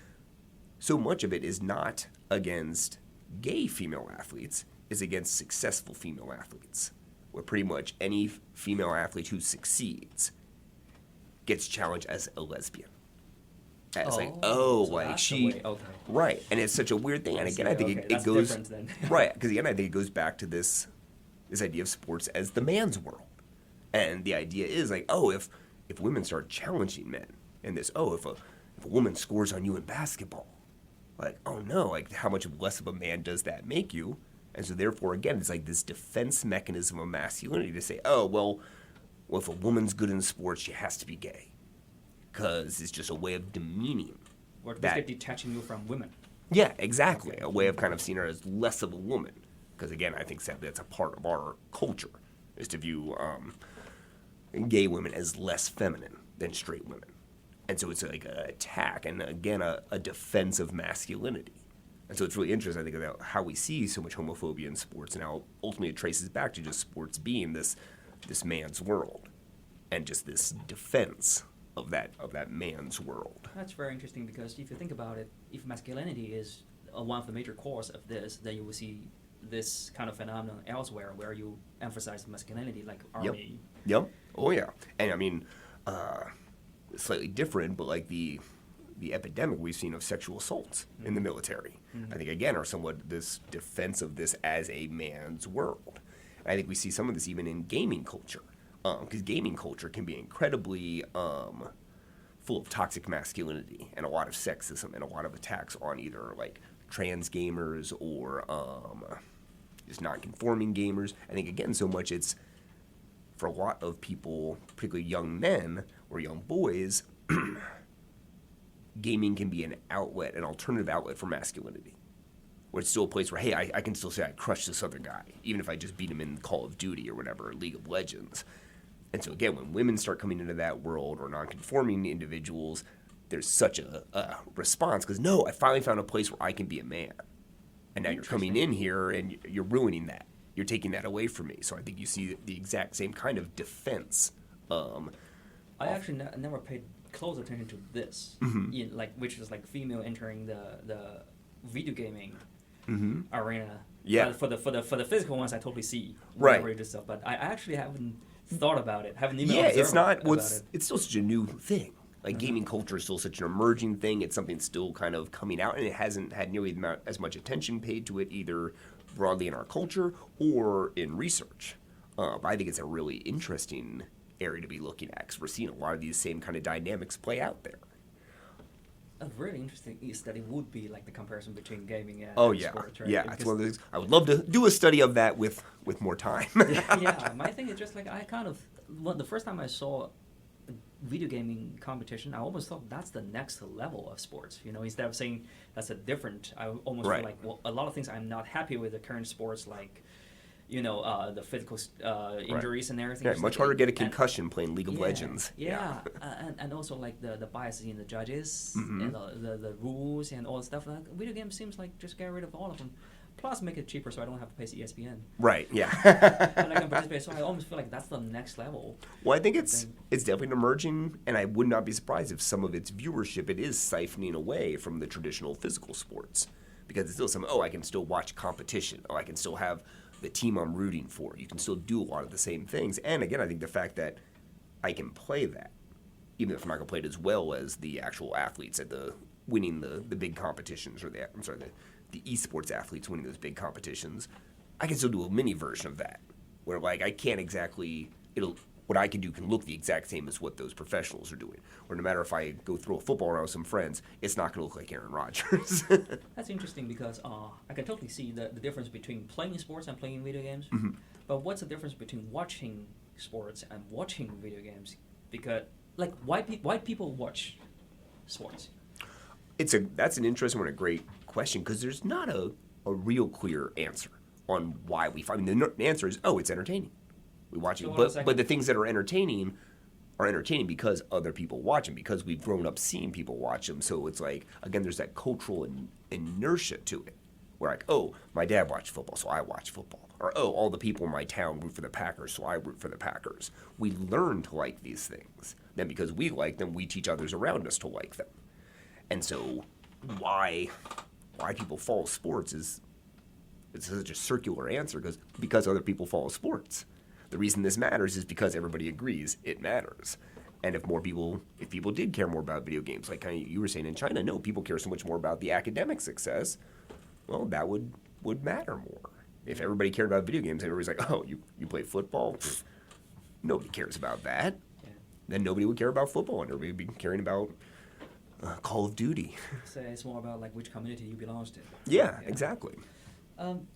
so much of it is not against gay female athletes, it's against successful female athletes, where pretty much any female athlete who succeeds gets challenged as a lesbian. As right, and it's such a weird thing. And again, I think it goes right because again, I think it goes back to this idea of sports as the man's world, and the idea is if women start challenging men in this, if a woman scores on you in basketball, how much less of a man does that make you? And so therefore, again, it's like this defense mechanism of masculinity to say, if a woman's good in sports, she has to be gay. Because it's just a way of demeaning. Or basically detaching you from women. Yeah, exactly. Okay. A way of kind of seeing her as less of a woman. Because again, I think sadly that's a part of our culture, is to view gay women as less feminine than straight women. And so it's like an attack and, again, a defense of masculinity. And so it's really interesting, I think, about how we see so much homophobia in sports and how ultimately it traces back to just sports being this man's world and just this defense of that man's world. That's very interesting because if you think about it, if masculinity is one of the major cause of this, then you will see this kind of phenomenon elsewhere where you emphasize masculinity, like army. Yep. Oh yeah. And I mean, slightly different, but like the the epidemic we've seen of sexual assaults in the military. I think, again, are somewhat this defense of this as a man's world. I think we see some of this even in gaming culture, because gaming culture can be incredibly full of toxic masculinity and a lot of sexism and a lot of attacks on either like trans gamers or just non-conforming gamers. I think, again, so much it's for a lot of people, particularly young men or young boys, gaming can be an outlet, an alternative outlet for masculinity. Where it's still a place where, hey, I can still say I crushed this other guy, even if I just beat him in Call of Duty or whatever, or League of Legends. And so, again, when women start coming into that world, or non-conforming individuals, there's such a response, because, no, I finally found a place where I can be a man. And now you're coming in here, and you're ruining that. You're taking that away from me. So I think you see the exact same kind of defense. I actually never paid close attention to this, which is like female entering the video gaming arena. Yeah. But for the physical ones, I totally see right this stuff. But I actually haven't thought about it. Haven't even it's not. About it. It's still such a new thing. Like gaming culture is still such an emerging thing. It's something still kind of coming out, and it hasn't had nearly as much attention paid to it either broadly in our culture or in research. But I think it's a really interesting area to be looking at, because we're seeing a lot of these same kind of dynamics play out there. A really interesting study would be like the comparison between gaming and sports, right? Yeah, it's one of those. I would love to do a study of that with more time. Yeah, my thing is just like the first time I saw a video gaming competition, I almost thought that's the next level of sports. Instead of saying that's a different, I almost feel like a lot of things I'm not happy with the current sports, like the physical injuries and everything. Yeah, much harder to get a concussion playing League of Legends. Yeah, and also like the bias in the judges and the rules and all the stuff. Like, video games seems like just get rid of all of them. Plus, make it cheaper so I don't have to pay ESPN. Right. Yeah. And I can participate. So I almost feel like that's the next level. Well, I think it's definitely emerging, and I would not be surprised if some of its viewership it is siphoning away from the traditional physical sports, because it's still I can still watch competition. I can still have the team I'm rooting for. You can still do a lot of the same things. And again, I think the fact that I can play that, even if I'm not going to play it as well as the actual athletes at winning the big competitions, or the esports athletes winning those big competitions, I can still do a mini version of that, where like I can't exactly, what I can do can look the exact same as what those professionals are doing. Or no matter if I go throw a football around with some friends, it's not going to look like Aaron Rodgers. That's interesting, because I can totally see the difference between playing sports and playing video games. Mm-hmm. But what's the difference between watching sports and watching video games? Because like why people watch sports? That's an interesting one, a great question, because there's not a real clear answer on why we find. I mean, the answer is, it's entertaining. We watch it, but the things that are entertaining because other people watch them, because we've grown up seeing people watch them. So it's like, again, there's that cultural inertia to it, where like, my dad watched football, so I watch football. Or, all the people in my town root for the Packers, so I root for the Packers. We learn to like these things. Then because we like them, we teach others around us to like them. And so why people follow sports it's such a circular answer, because other people follow sports. The reason this matters is because everybody agrees it matters. And if people did care more about video games, like kind of you were saying in China, no, people care so much more about the academic success, well, that would matter more. If everybody cared about video games, everybody's like, you play football? Pfft, nobody cares about that. Yeah. Then nobody would care about football, and everybody would be caring about Call of Duty. So it's more about like which community you belong to. Yeah, exactly.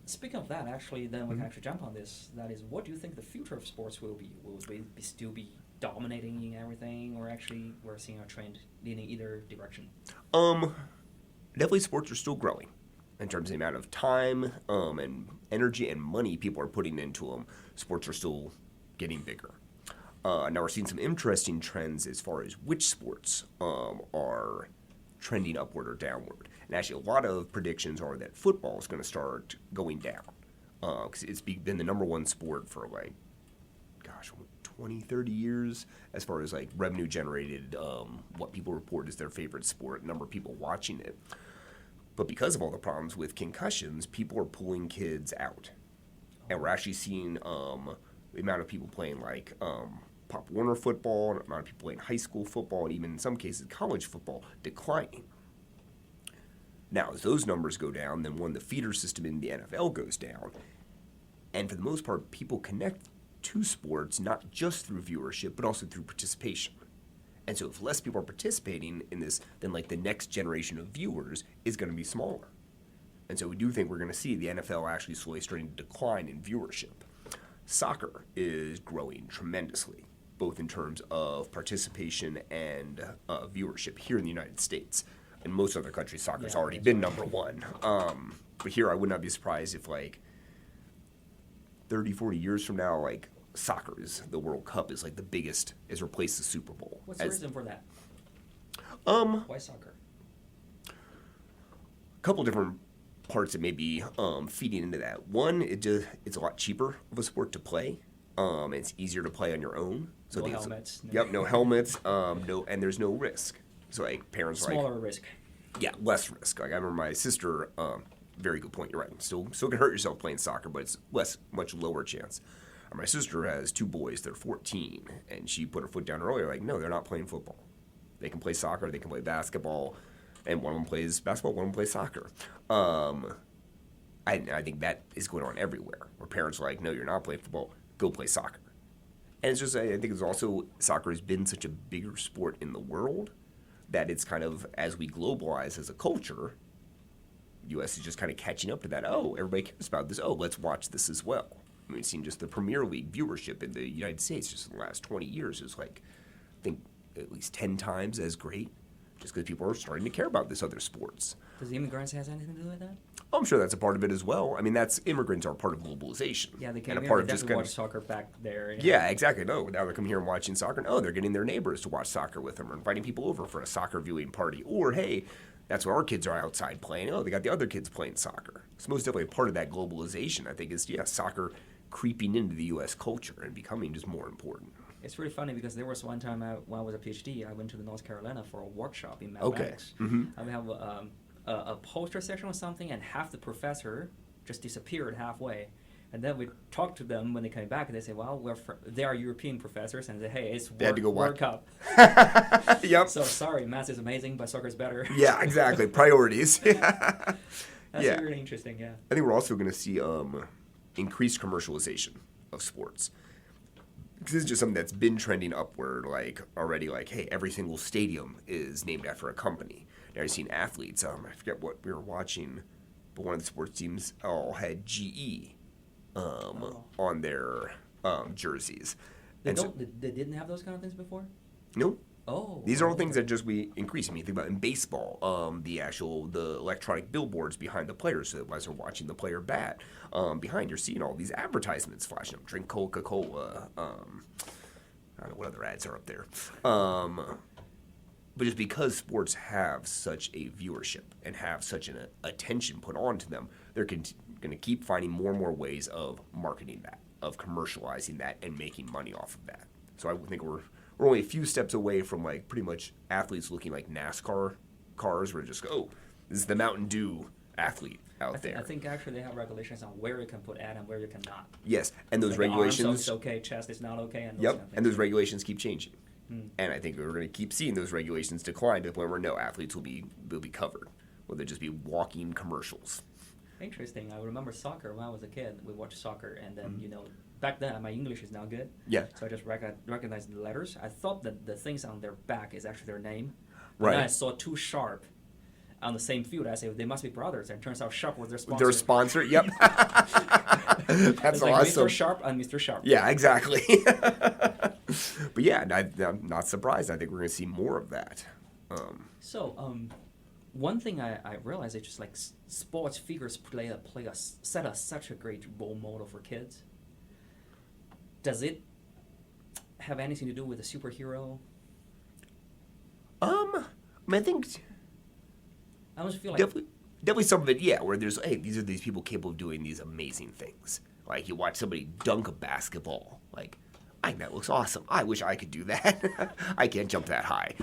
Speaking of that, actually, then we can actually jump on this. That is, what do you think the future of sports will be? Will it still be dominating everything, or actually we're seeing a trend leaning either direction? Definitely sports are still growing in terms of the amount of time and energy and money people are putting into them. Sports are still getting bigger. Now we're seeing some interesting trends as far as which sports are trending upward or downward. And actually, a lot of predictions are that football is going to start going down, because it's been the number one sport for 20, 30 years as far as like revenue generated, what people report as their favorite sport, number of people watching it. But because of all the problems with concussions, people are pulling kids out. And we're actually seeing the amount of people playing like Pop Warner football, the amount of people playing high school football, and even in some cases college football, declining. Now, as those numbers go down, then the feeder system in the NFL goes down. And for the most part, people connect to sports not just through viewership, but also through participation. And so if less people are participating in this, then like the next generation of viewers is going to be smaller. And so we do think we're going to see the NFL actually slowly starting to decline in viewership. Soccer is growing tremendously, both in terms of participation and viewership here in the United States. In most other countries, soccer's already been number one. But here, I would not be surprised if, like, 30, 40 years from now, like, soccer is, the World Cup is, like, the biggest, has replaced the Super Bowl. What's the reason for that? Why soccer? A couple different parts that may be feeding into that. One, it's a lot cheaper of a sport to play. It's easier to play on your own. So no helmets. No helmets. And there's no risk. So like parents smaller risk. Yeah, less risk. Like I remember my sister. Very good point. You're right. Still can hurt yourself playing soccer, but it's much lower chance. My sister has 2 boys. They're 14, and she put her foot down earlier. Like, no, they're not playing football. They can play soccer. They can play basketball, and one of them plays basketball. One of them plays soccer. I think that is going on everywhere, where parents are like, no, you're not playing football. Go play soccer. And it's just, I think it's also, soccer has been such a bigger sport in the world that it's kind of, as we globalize as a culture, U.S. is just kind of catching up to that. Oh, everybody cares about this. Oh, let's watch this as well. I mean, we've seen just the Premier League viewership in the United States just in the last 20 years is like, I think, at least 10 times as great, just because people are starting to care about this other sports. Does the immigrants have anything to do with that? I'm sure that's a part of it as well. I mean, immigrants are part of globalization. Yeah, they came and here, they definitely watch soccer back there. Yeah, exactly. No, now they're coming here and watching soccer. No, they're getting their neighbors to watch soccer with them or inviting people over for a soccer viewing party. Or, hey, that's when our kids are outside playing. Oh, they got the other kids playing soccer. So most definitely a part of that globalization, I think, is, soccer creeping into the U.S. culture and becoming just more important. It's really funny because there was one time when I was a PhD, I went to North Carolina for a workshop in mathematics. Okay. Mm-hmm. And we have a poster session or something, and half the professor just disappeared halfway. And then we talked to them when they came back, and they said, well, they are European professors, and they say, hey, it's World Cup. Yep. So sorry, math is amazing, but soccer is better. Yeah, exactly. Priorities. That's really interesting, yeah. I think we're also going to see increased commercialization of sports. This is just something that's been trending upward, like already, like, hey, every single stadium is named after a company. Now you've seen athletes, I forget what we were watching, but one of the sports teams all had GE on their jerseys. They didn't have those kind of things before? No. Oh. These are all things that just we increase. I mean, think about in baseball, the electronic billboards behind the players, so that as they're watching the player bat, behind you're seeing all these advertisements flashing up. Drink Coca-Cola. I don't know what other ads are up there. But just because sports have such a viewership and have such an attention put onto them, they're going to keep finding more and more ways of marketing that, of commercializing that, and making money off of that. So I think we're only a few steps away from like pretty much athletes looking like NASCAR cars, where just go, this is the Mountain Dew athlete out there. I think actually they have regulations on where you can put ad and where you cannot. Yes, and those like regulations. Arms, so it's okay, chest is not okay. And those yep, kind of and those regulations keep changing. And I think we're going to keep seeing those regulations decline to the point where no athletes will be covered. Will they just be walking commercials? Interesting. I remember soccer when I was a kid. We watched soccer, and then back then my English is not good. Yeah. So I just recognized the letters. I thought that the things on their back is actually their name. Right. And then I saw 2 Sharp on the same field. I said they must be brothers. And it turns out Sharp was their sponsor. Their sponsor. Yep. That's awesome. Like Mr. Sharp and Mr. Sharp. Yeah, exactly. But yeah, I'm not surprised. I think we're going to see more of that. One thing I realized is just like sports figures set such a great role model for kids. Does it have anything to do with a superhero? I think I almost feel like definitely some of it. Yeah, where there's these are these people capable of doing these amazing things. Like you watch somebody dunk a basketball. Like, I think that looks awesome. I wish I could do that. I can't jump that high.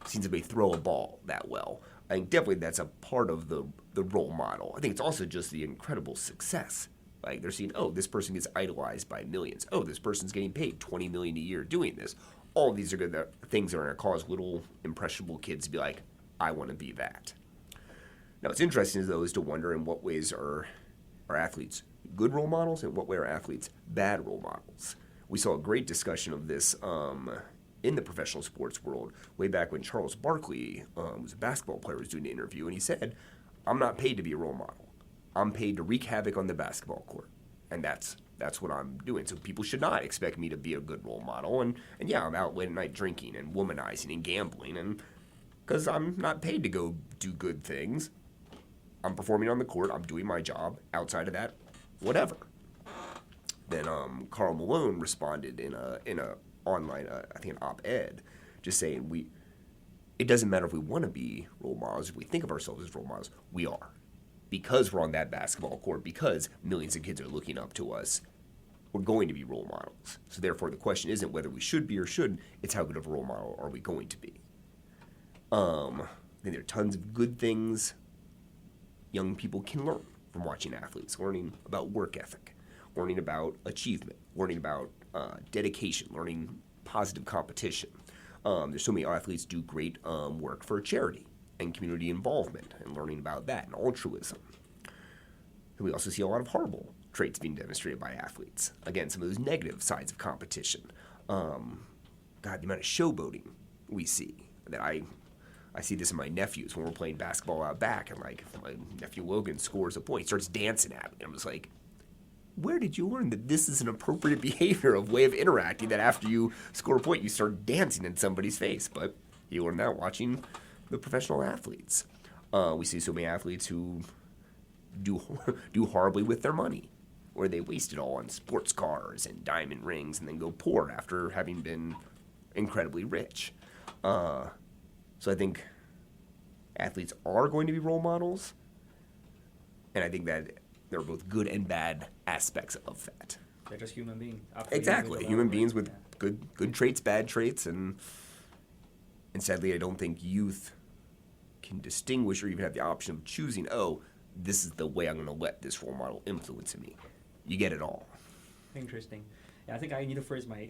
Seen somebody throw a ball that well. I think definitely that's a part of the role model. I think it's also just the incredible success Like they're seeing, oh, this person gets idolized by millions. Oh, this person's getting paid $20 million a year doing this. All of these are good things that are going to cause little impressionable kids to be like, I want to be that. Now, what's interesting though is to wonder in what ways are athletes good role models and what way are athletes bad role models. We saw a great discussion of this in the professional sports world way back when Charles Barkley, was a basketball player, was doing an interview, and he said, I'm not paid to be a role model. I'm paid to wreak havoc on the basketball court, and that's what I'm doing. So people should not expect me to be a good role model. And yeah, I'm out late at night drinking and womanizing and gambling, and because I'm not paid to go do good things. I'm performing on the court. I'm doing my job. Outside of that, whatever. Then Karl Malone responded in a online, I think an op-ed, just saying it doesn't matter if we want to be role models. If we think of ourselves as role models, we are. Because we're on that basketball court, because millions of kids are looking up to us, we're going to be role models. So therefore, the question isn't whether we should be or shouldn't, it's how good of a role model are we going to be. Then there are tons of good things young people can learn from watching athletes, learning about work ethic, learning about achievement, learning about dedication, learning positive competition. There's so many athletes do great work for charity and community involvement and learning about that and altruism. And we also see a lot of horrible traits being demonstrated by athletes. Again, some of those negative sides of competition. God, the amount of showboating we see. That I see this in my nephews when we're playing basketball out back, and like if my nephew Logan scores a point, he starts dancing at me. I'm just like, where did you learn that this is an appropriate behavior of way of interacting, that after you score a point, you start dancing in somebody's face? But you learn that watching the professional athletes. We see so many athletes who do horribly with their money, where they waste it all on sports cars and diamond rings and then go poor after having been incredibly rich. So I think athletes are going to be role models, and I think that there are both good and bad aspects of that. They're just human beings. Exactly, human beings with good traits, bad traits, and sadly, I don't think youth can distinguish or even have the option of choosing, oh, this is the way I'm going to let this role model influence me. You get it all. Interesting. Yeah, I think I need to phrase my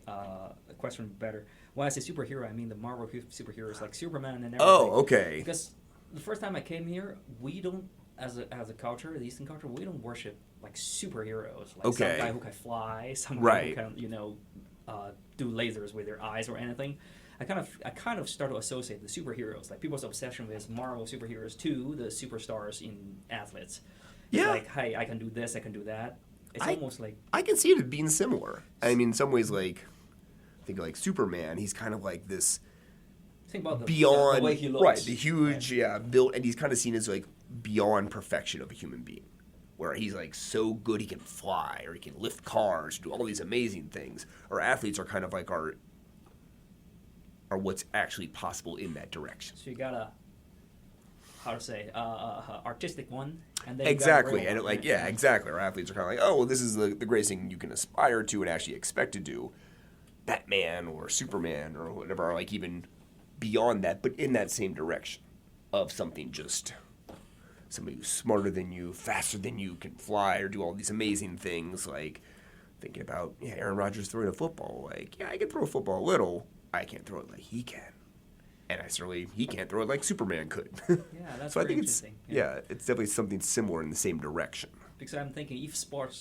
question better. When I say superhero, I mean the Marvel superheroes like Superman and everything. Oh, okay. Because the first time I came here, we don't, as a culture, the Eastern culture, we don't worship like superheroes. Like some guy who can fly, some guy who can, do lasers with their eyes or anything. I kind of start to associate the superheroes, like people's obsession with Marvel superheroes, to the superstars in athletes. It's like, hey, I can do this, I can do that. It's almost like... I can see it being similar. I mean, in some ways, like, think like Superman, he's kind of like this... Think about beyond, the way he looks. Right, the huge, built, and he's kind of seen as like beyond perfection of a human being. Where he's like so good he can fly, or he can lift cars, do all these amazing things. Or athletes are kind of like are what's actually possible in that direction. So you got a, artistic one, and then exactly, and exactly. Our athletes are kind of like, oh, well, this is the greatest thing you can aspire to and actually expect to do. Batman or Superman or whatever are like even beyond that, but in that same direction of something, just somebody who's smarter than you, faster than you, can fly or do all these amazing things. Like thinking about Aaron Rodgers throwing a football. Like, I can throw a football a little. I can't throw it like he can. And he can't throw it like Superman could. Yeah, that's so I think interesting. It's definitely something similar in the same direction. Because I'm thinking, if sport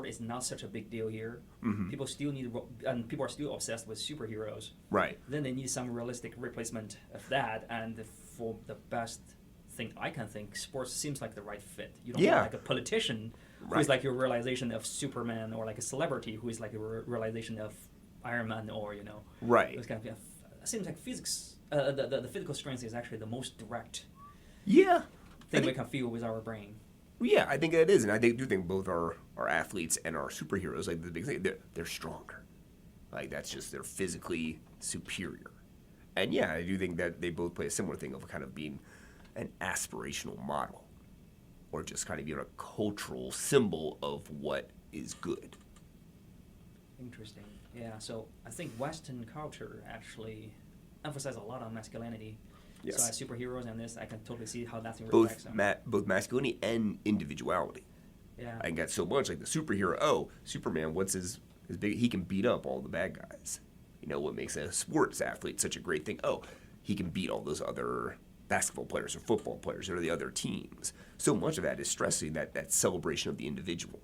is not such a big deal here, mm-hmm. people are still obsessed with superheroes. Right. Then they need some realistic replacement of that, and for the best thing I can think, sports seems like the right fit. You don't want like a politician who is like your realization of Superman, or like a celebrity who is like a realization of Iron Man, or right. Those kind of, it seems like physics. The physical strength is actually the most direct. Thing we can feel with our brain. Yeah, I think that is, and I do think both our athletes and our superheroes, like the big thing, they're stronger. Like that's just they're physically superior, and I do think that they both play a similar thing of kind of being an aspirational model, or just kind of being a cultural symbol of what is good. Interesting. Yeah, so I think Western culture actually emphasizes a lot on masculinity. Yes. So as superheroes and this, I can totally see how that's reflects on both masculinity and individuality. Yeah. I got so much like the superhero. Oh, Superman, what's his big? He can beat up all the bad guys. You know what makes a sports athlete such a great thing? Oh, he can beat all those other basketball players or football players or the other teams. So much of that is stressing that celebration of the individual.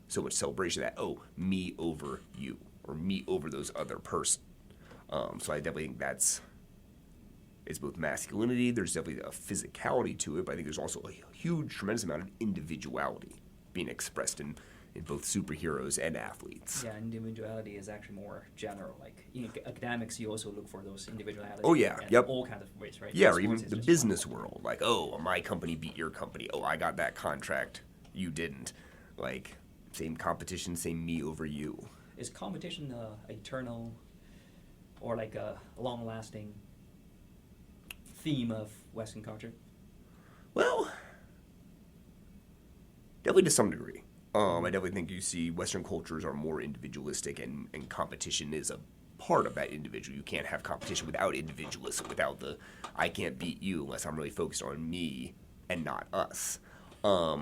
So much celebration that, oh, me over you or me over those other person. So I definitely think it's both masculinity, there's definitely a physicality to it, but I think there's also a huge, tremendous amount of individuality being expressed in both superheroes and athletes. Yeah, individuality is actually more general. Like in academics, you also look for those individualities. Oh, yeah, in yep. all kinds of ways, right? Yeah, In or even sports, the it's just business one. world. Like, oh, my company beat your company. Oh, I got that contract. You didn't. Like, same competition, same me over you. Is competition eternal or like a long-lasting theme of Western culture? Well, definitely to some degree. I definitely think you see Western cultures are more individualistic, and competition is a part of that individual. You can't have competition without individualism, without the I can't beat you unless I'm really focused on me and not us. Now,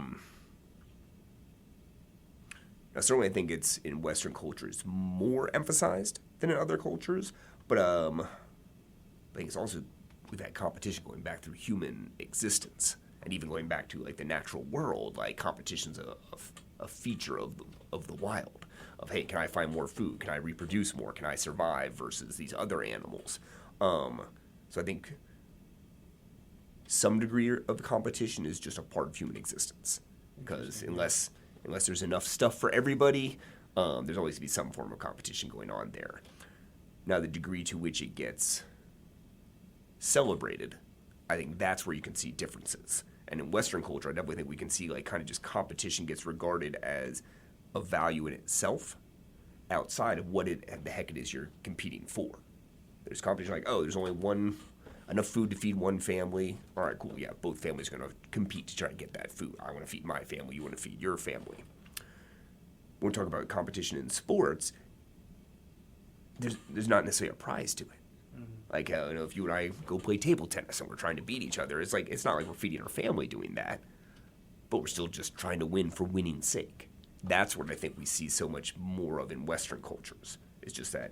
certainly I think it's in Western cultures more emphasized than in other cultures, but I think it's also with that competition going back through human existence. And even going back to like the natural world, like competition's a feature of the wild. Of hey, can I find more food? Can I reproduce more? Can I survive versus these other animals? So I think some degree of the competition is just a part of human existence. Because unless there's enough stuff for everybody, there's always to be some form of competition going on there. Now, the degree to which it gets celebrated, I think that's where you can see differences. And in Western culture, I definitely think we can see like kind of just competition gets regarded as a value in itself outside of what the heck it is you're competing for. There's competition like, oh, there's only enough food to feed one family. All right, cool. Yeah, both families are going to compete to try to get that food. I want to feed my family. You want to feed your family. When we talk about competition in sports, there's not necessarily a prize to it. Like, if you and I go play table tennis and we're trying to beat each other, it's not like we're feeding our family doing that, but we're still just trying to win for winning's sake. That's what I think we see so much more of in Western cultures. It's just that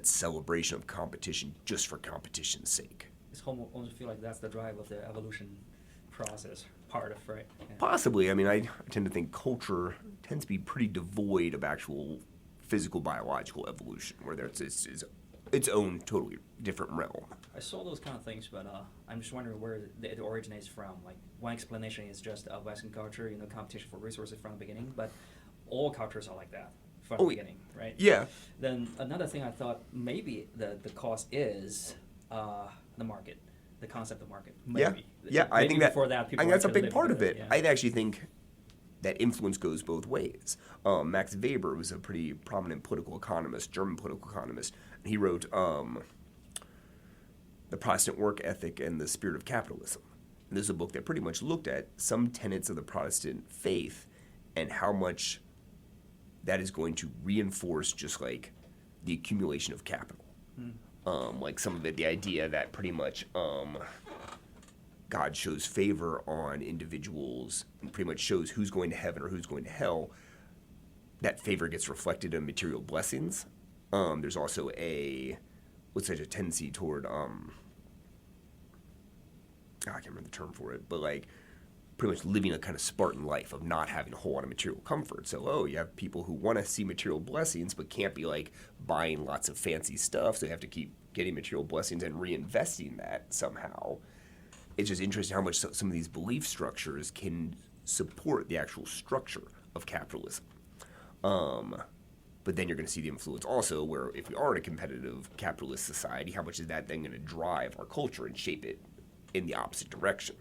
celebration of competition just for competition's sake. It's almost feel like that's the drive of the evolution process, part of, right? Yeah. Possibly. I mean, I tend to think culture tends to be pretty devoid of actual physical, biological evolution, where there's its own totally different realm. I saw those kind of things, but I'm just wondering where it originates from. Like, one explanation is just Western culture, competition for resources from the beginning, but all cultures are like that from the beginning, right? Yeah. Then another thing I thought maybe the cause is the market, the concept of market. Maybe. Yeah. I think before that people that's a actually big lived part with of it. Yeah. I actually think that influence goes both ways. Max Weber was a pretty prominent political economist, German political economist. And he wrote The Protestant Work Ethic and the Spirit of Capitalism. And this is a book that pretty much looked at some tenets of the Protestant faith and how much that is going to reinforce just like the accumulation of capital. Like some of it, the idea that pretty much God shows favor on individuals and pretty much shows who's going to heaven or who's going to hell. That favor gets reflected in material blessings. There's also a tendency toward I can't remember the term for it, but like pretty much living a kind of Spartan life of not having a whole lot of material comfort. So, you have people who want to see material blessings but can't be like buying lots of fancy stuff, so they have to keep getting material blessings and reinvesting that somehow. It's just interesting how much some of these belief structures can support the actual structure of capitalism. But then you're going to see the influence also where if we are in a competitive capitalist society, how much is that then going to drive our culture and shape it in the opposite direction?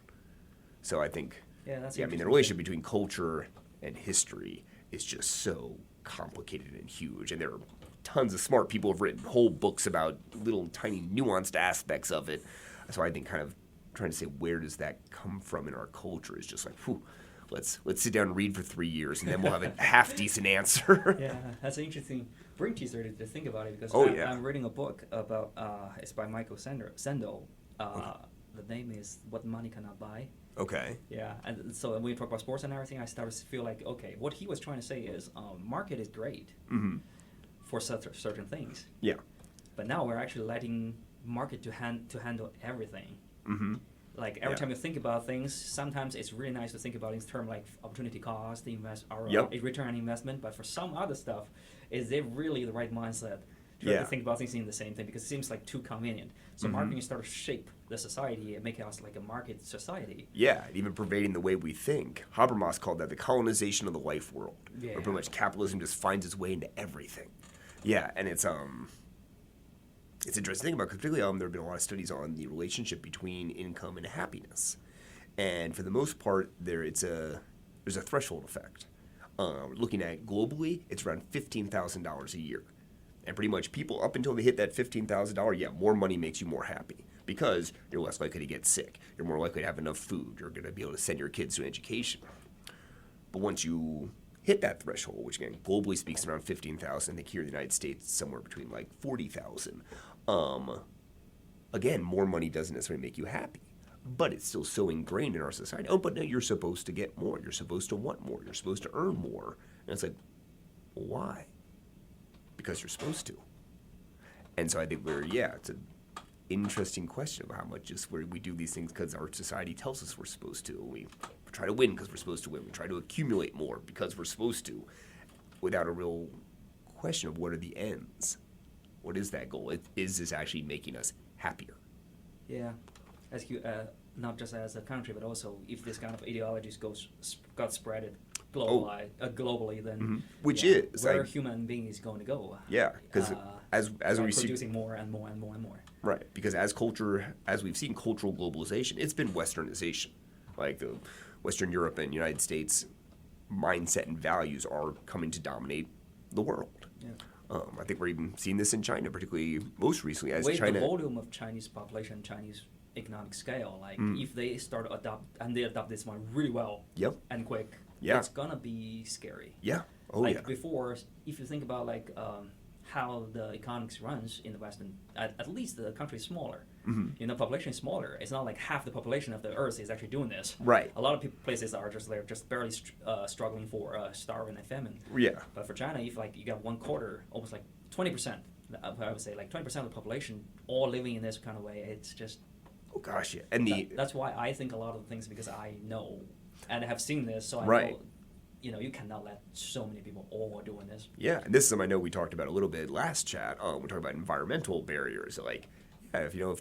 So I think, the relationship between culture and history is just so complicated and huge. And there are tons of smart people who have written whole books about little tiny nuanced aspects of it. So I think kind of trying to say where does that come from in our culture is just like, let's sit down and read for 3 years and then we'll have a half-decent answer. Yeah, that's an interesting brain teaser to think about it because I'm reading a book about, it's by Michael Sandel. The name is What Money Cannot Buy. Okay. Yeah, and so when we talk about sports and everything, I started to feel like, okay, what he was trying to say is, market is great Mm-hmm. for certain things, Yeah. but now we're actually letting market to handle everything. Mm-hmm. Like every Yeah. time you think about things, sometimes it's really nice to think about in terms like opportunity cost, or Yep. return on investment. But for some other stuff, is it really the right mindset to Yeah. think about things in the same thing? Because it seems like too convenient. So Mhm. marketing started to shape the society and make us like a market society. Yeah, even pervading the way we think. Habermas called that the colonization of the life world, Yeah. where pretty much capitalism just finds its way into everything. Yeah, and it's interesting to think about, because particularly there have been a lot of studies on the relationship between income and happiness, and for the most part, there's a threshold effect. Looking at globally, it's around $15,000 a year, and pretty much people up until they hit that $15,000, yeah, more money makes you more happy because you're less likely to get sick, you're more likely to have enough food, you're going to be able to send your kids to an education. But once you hit that threshold, which again globally speaks around 15,000, I think here in the United States somewhere between like 40,000. Again, more money doesn't necessarily make you happy, but it's still so ingrained in our society. Oh, but no, you're supposed to get more. You're supposed to want more. You're supposed to earn more. And it's like, well, why? Because you're supposed to. And so I think it's an interesting question of how much just where we do these things because our society tells us we're supposed to. We try to win because we're supposed to win. We try to accumulate more because we're supposed to, without a real question of what are the ends. What is that goal? Is this actually making us happier? Yeah, as not just as a country, but also if this kind of ideologies got spreaded globally, then which is where human being is going to go. Yeah, because as we see, producing more and more and more and more. Right, because as we've seen cultural globalization, it's been westernization. Like the Western Europe and United States mindset and values are coming to dominate the world. Yeah. I think we're even seeing this in China, particularly most recently as With China. the volume of Chinese population, Chinese economic scale, like if they start adopt this one really well Yep. and quick, Yeah. it's gonna be scary. Yeah. Oh like yeah. before, if you think about how the economics runs in the Western, at least the country is smaller. Mm-hmm. Population is smaller. It's not like half the population of the Earth is actually doing this. Right. A lot of places are just barely struggling for starving and famine. Yeah. But for China, if you got 1/4, almost like 20%, I would say like 20% of the population all living in this kind of way, it's just. Oh gosh, yeah. And that's why I think a lot of the things, because I know and have seen this, so I Right. know, you cannot let so many people all doing this. Yeah, and this is something I know we talked about a little bit last chat. We're talking about environmental barriers. Like, yeah,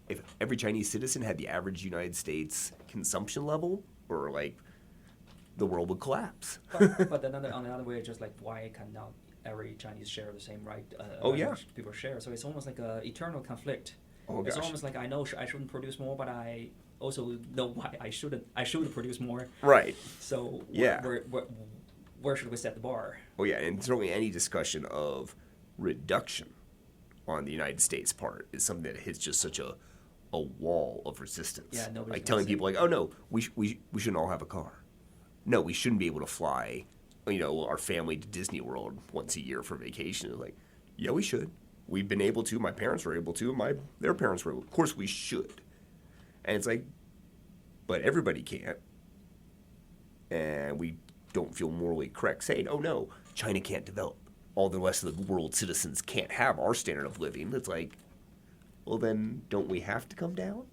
if every Chinese citizen had the average United States consumption level, or like, the world would collapse. But on the other way, just like why cannot every Chinese share the same right? People share. So it's almost like an eternal conflict. Oh It's gosh. almost like I know I shouldn't produce more, but I also know why I should produce more. Right. So Yeah. where should we set the bar? Oh yeah, and certainly any discussion of reduction on the United States part is something that hits just such a wall of resistance. Yeah, nobody's like gonna telling say- people like, oh no, we shouldn't all have a car. No, we shouldn't be able to fly, our family to Disney World once a year for vacation. It's like, yeah, we should. We've been able to. My parents were able to. Their parents were able. Of course, we should. And it's like, but everybody can't, and we don't feel morally correct saying, oh no, China can't develop. All the rest of the world's citizens can't have our standard of living. It's like, well then, don't we have to come down?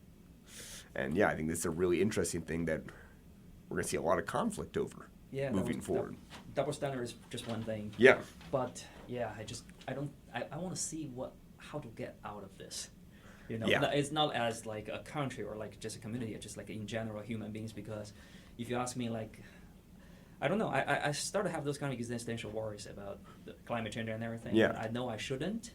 And yeah, I think this is a really interesting thing that we're going to see a lot of conflict over moving forward. Double standard is just one thing. Yeah. But yeah, I want to see how to get out of this. Yeah. It's not as like a country or like just a community, it's just like in general human beings, because if you ask me, like, I don't know, I start to have those kind of existential worries about the climate change and everything. Yeah. I know I shouldn't.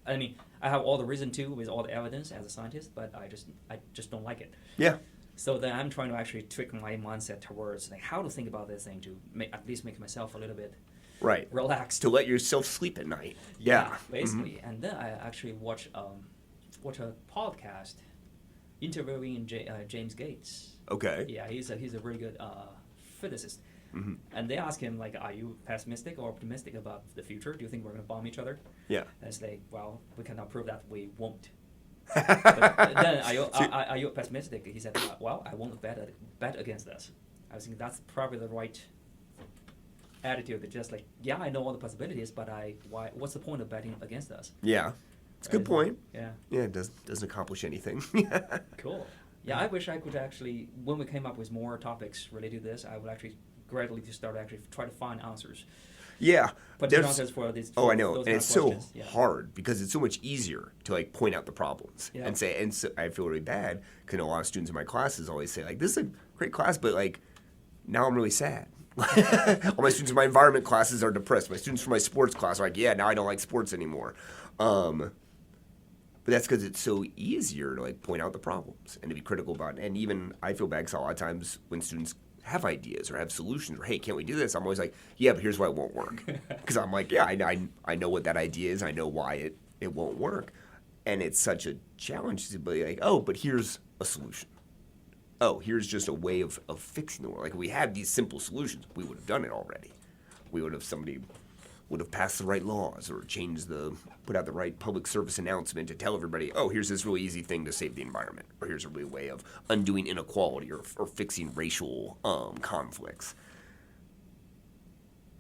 I mean, I have all the reason to with all the evidence as a scientist, but I just don't like it. Yeah. So then I'm trying to actually tweak my mindset towards like how to think about this thing to at least make myself a little bit Right. relaxed. To let yourself sleep at night. Yeah. Basically. Mm-hmm. And then I actually watch a podcast interviewing James Gates. Okay. Yeah, he's a really good physicist. Mm-hmm. And they ask him, like, are you pessimistic or optimistic about the future? Do you think we're going to bomb each other? Yeah. And it's like, well, we cannot prove that we won't. But then are you pessimistic? He said, well, I won't bet against this. I was thinking that's probably the right attitude. That just like, yeah, I know all the possibilities, but what's the point of betting against this? Yeah, it's a good point. Yeah. Yeah, it doesn't accomplish anything. Cool. Yeah, I wish I could actually, when we came up with more topics related to this, I would actually gradually just start actually try to find answers. Yeah. But there's answers for these. Oh, I know, and it's so hard because it's so much easier to like point out the problems and say. And so I feel really bad because I know a lot of students in my classes always say like, "This is a great class, but like now I'm really sad." All my students in my environment classes are depressed. My students from my sports class are like, "Yeah, now I don't like sports anymore." But that's because it's so easier to like point out the problems and to be critical about it. And even I feel bad because a lot of times when students have ideas or have solutions or, hey, can't we do this? I'm always like, yeah, but here's why it won't work. Because I'm like, yeah, I know what that idea is. I know why it won't work. And it's such a challenge to be like, oh, but here's a solution. Oh, here's just a way of fixing the world. Like, if we had these simple solutions, we would have done it already. Somebody would have passed the right laws or put out the right public service announcement to tell everybody, oh, here's this really easy thing to save the environment, or here's a really way of undoing inequality or fixing racial conflicts.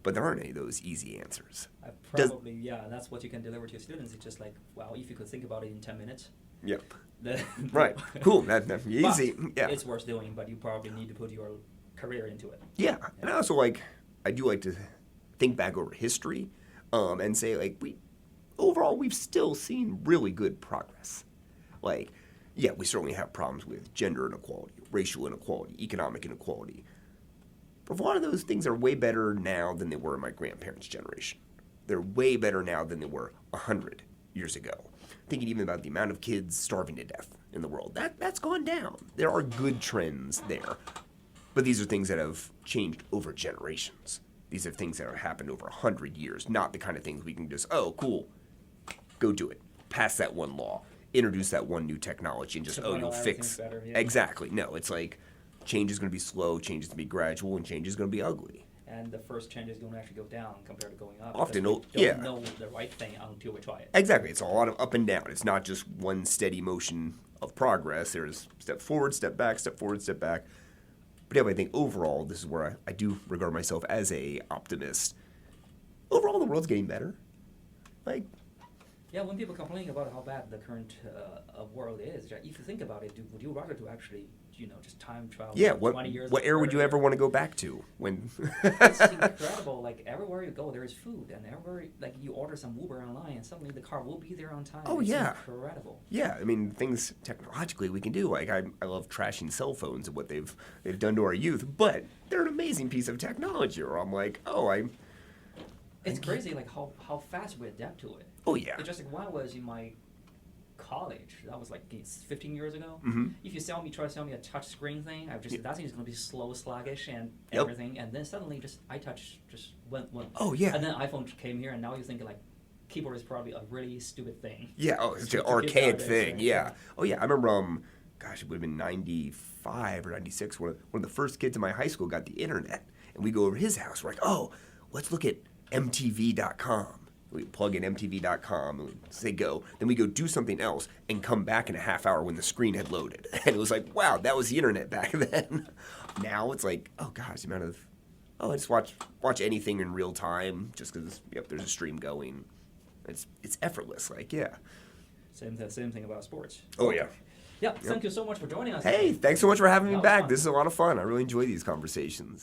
But there aren't any of those easy answers. That's what you can deliver to your students. It's just like, well, if you could think about it in 10 minutes. Yep. Right. Cool. That's easy. Yeah. It's worth doing, but you probably need to put your career into it. Yeah. And I also I do like to think back over history and say, like, we've still seen really good progress. Like, yeah, we certainly have problems with gender inequality, racial inequality, economic inequality. But a lot of those things are way better now than they were in my grandparents' generation. They're way better now than they were 100 years ago. Thinking even about the amount of kids starving to death in the world, that's gone down. There are good trends there. But these are things that have changed over generations. These are things that have happened over 100 years, not the kind of things we can just, oh, cool, go do it. Pass that one law, introduce that one new technology, and just, you'll fix. Better, yeah. Exactly. No, it's like change is going to be slow, change is going to be gradual, and change is going to be ugly. And the first change is going to actually go down compared to going up. Often, we don't know the right thing until we try it. Exactly. It's a lot of up and down. It's not just one steady motion of progress. There's step forward, step back, step forward, step back. But yeah, I think overall, this is where I do regard myself as a optimist. Overall, the world's getting better. Like, yeah, when people complain about how bad the current world is, if you think about it, would you rather to actually, just time travel? Yeah, 20 years what era would you ever want to go back to? When it's incredible. Like everywhere you go, there is food, and everywhere like you order some Uber online, and suddenly the car will be there on time. Oh, it's yeah, incredible. Yeah, I mean things technologically we can do. Like I love trashing cell phones and what they've done to our youth, but they're an amazing piece of technology. Or I'm like, It's crazy, like how fast we adapt to it. Oh yeah. It's just like when I was in my college, that was like 15 years ago. Mm-hmm. If you try to sell me a touch screen thing, that thing is going to be slow, sluggish, and Yep. everything. And then suddenly, iTouch just went. Oh yeah. And then iPhone came here, and now you're thinking like, keyboard is probably a really stupid thing. Yeah. Oh, it's an archaic thing. Yeah. Oh yeah. I remember. Gosh, it would have been 95 or 96. One of the first kids in my high school got the internet, and we go over to his house. We're like, oh, let's look at MTV.com. We plug in MTV.com and we say go. Then we go do something else and come back in a half hour when the screen had loaded. And it was like, wow, that was the internet back then. Now it's like, oh gosh, the amount of, I just watch anything in real time just because there's a stream going. It's effortless. Like, yeah. Same thing about sports. Oh yeah. Yeah. Thank you so much for joining us. Hey, thanks so much for having me back. Fun. This is a lot of fun. I really enjoy these conversations.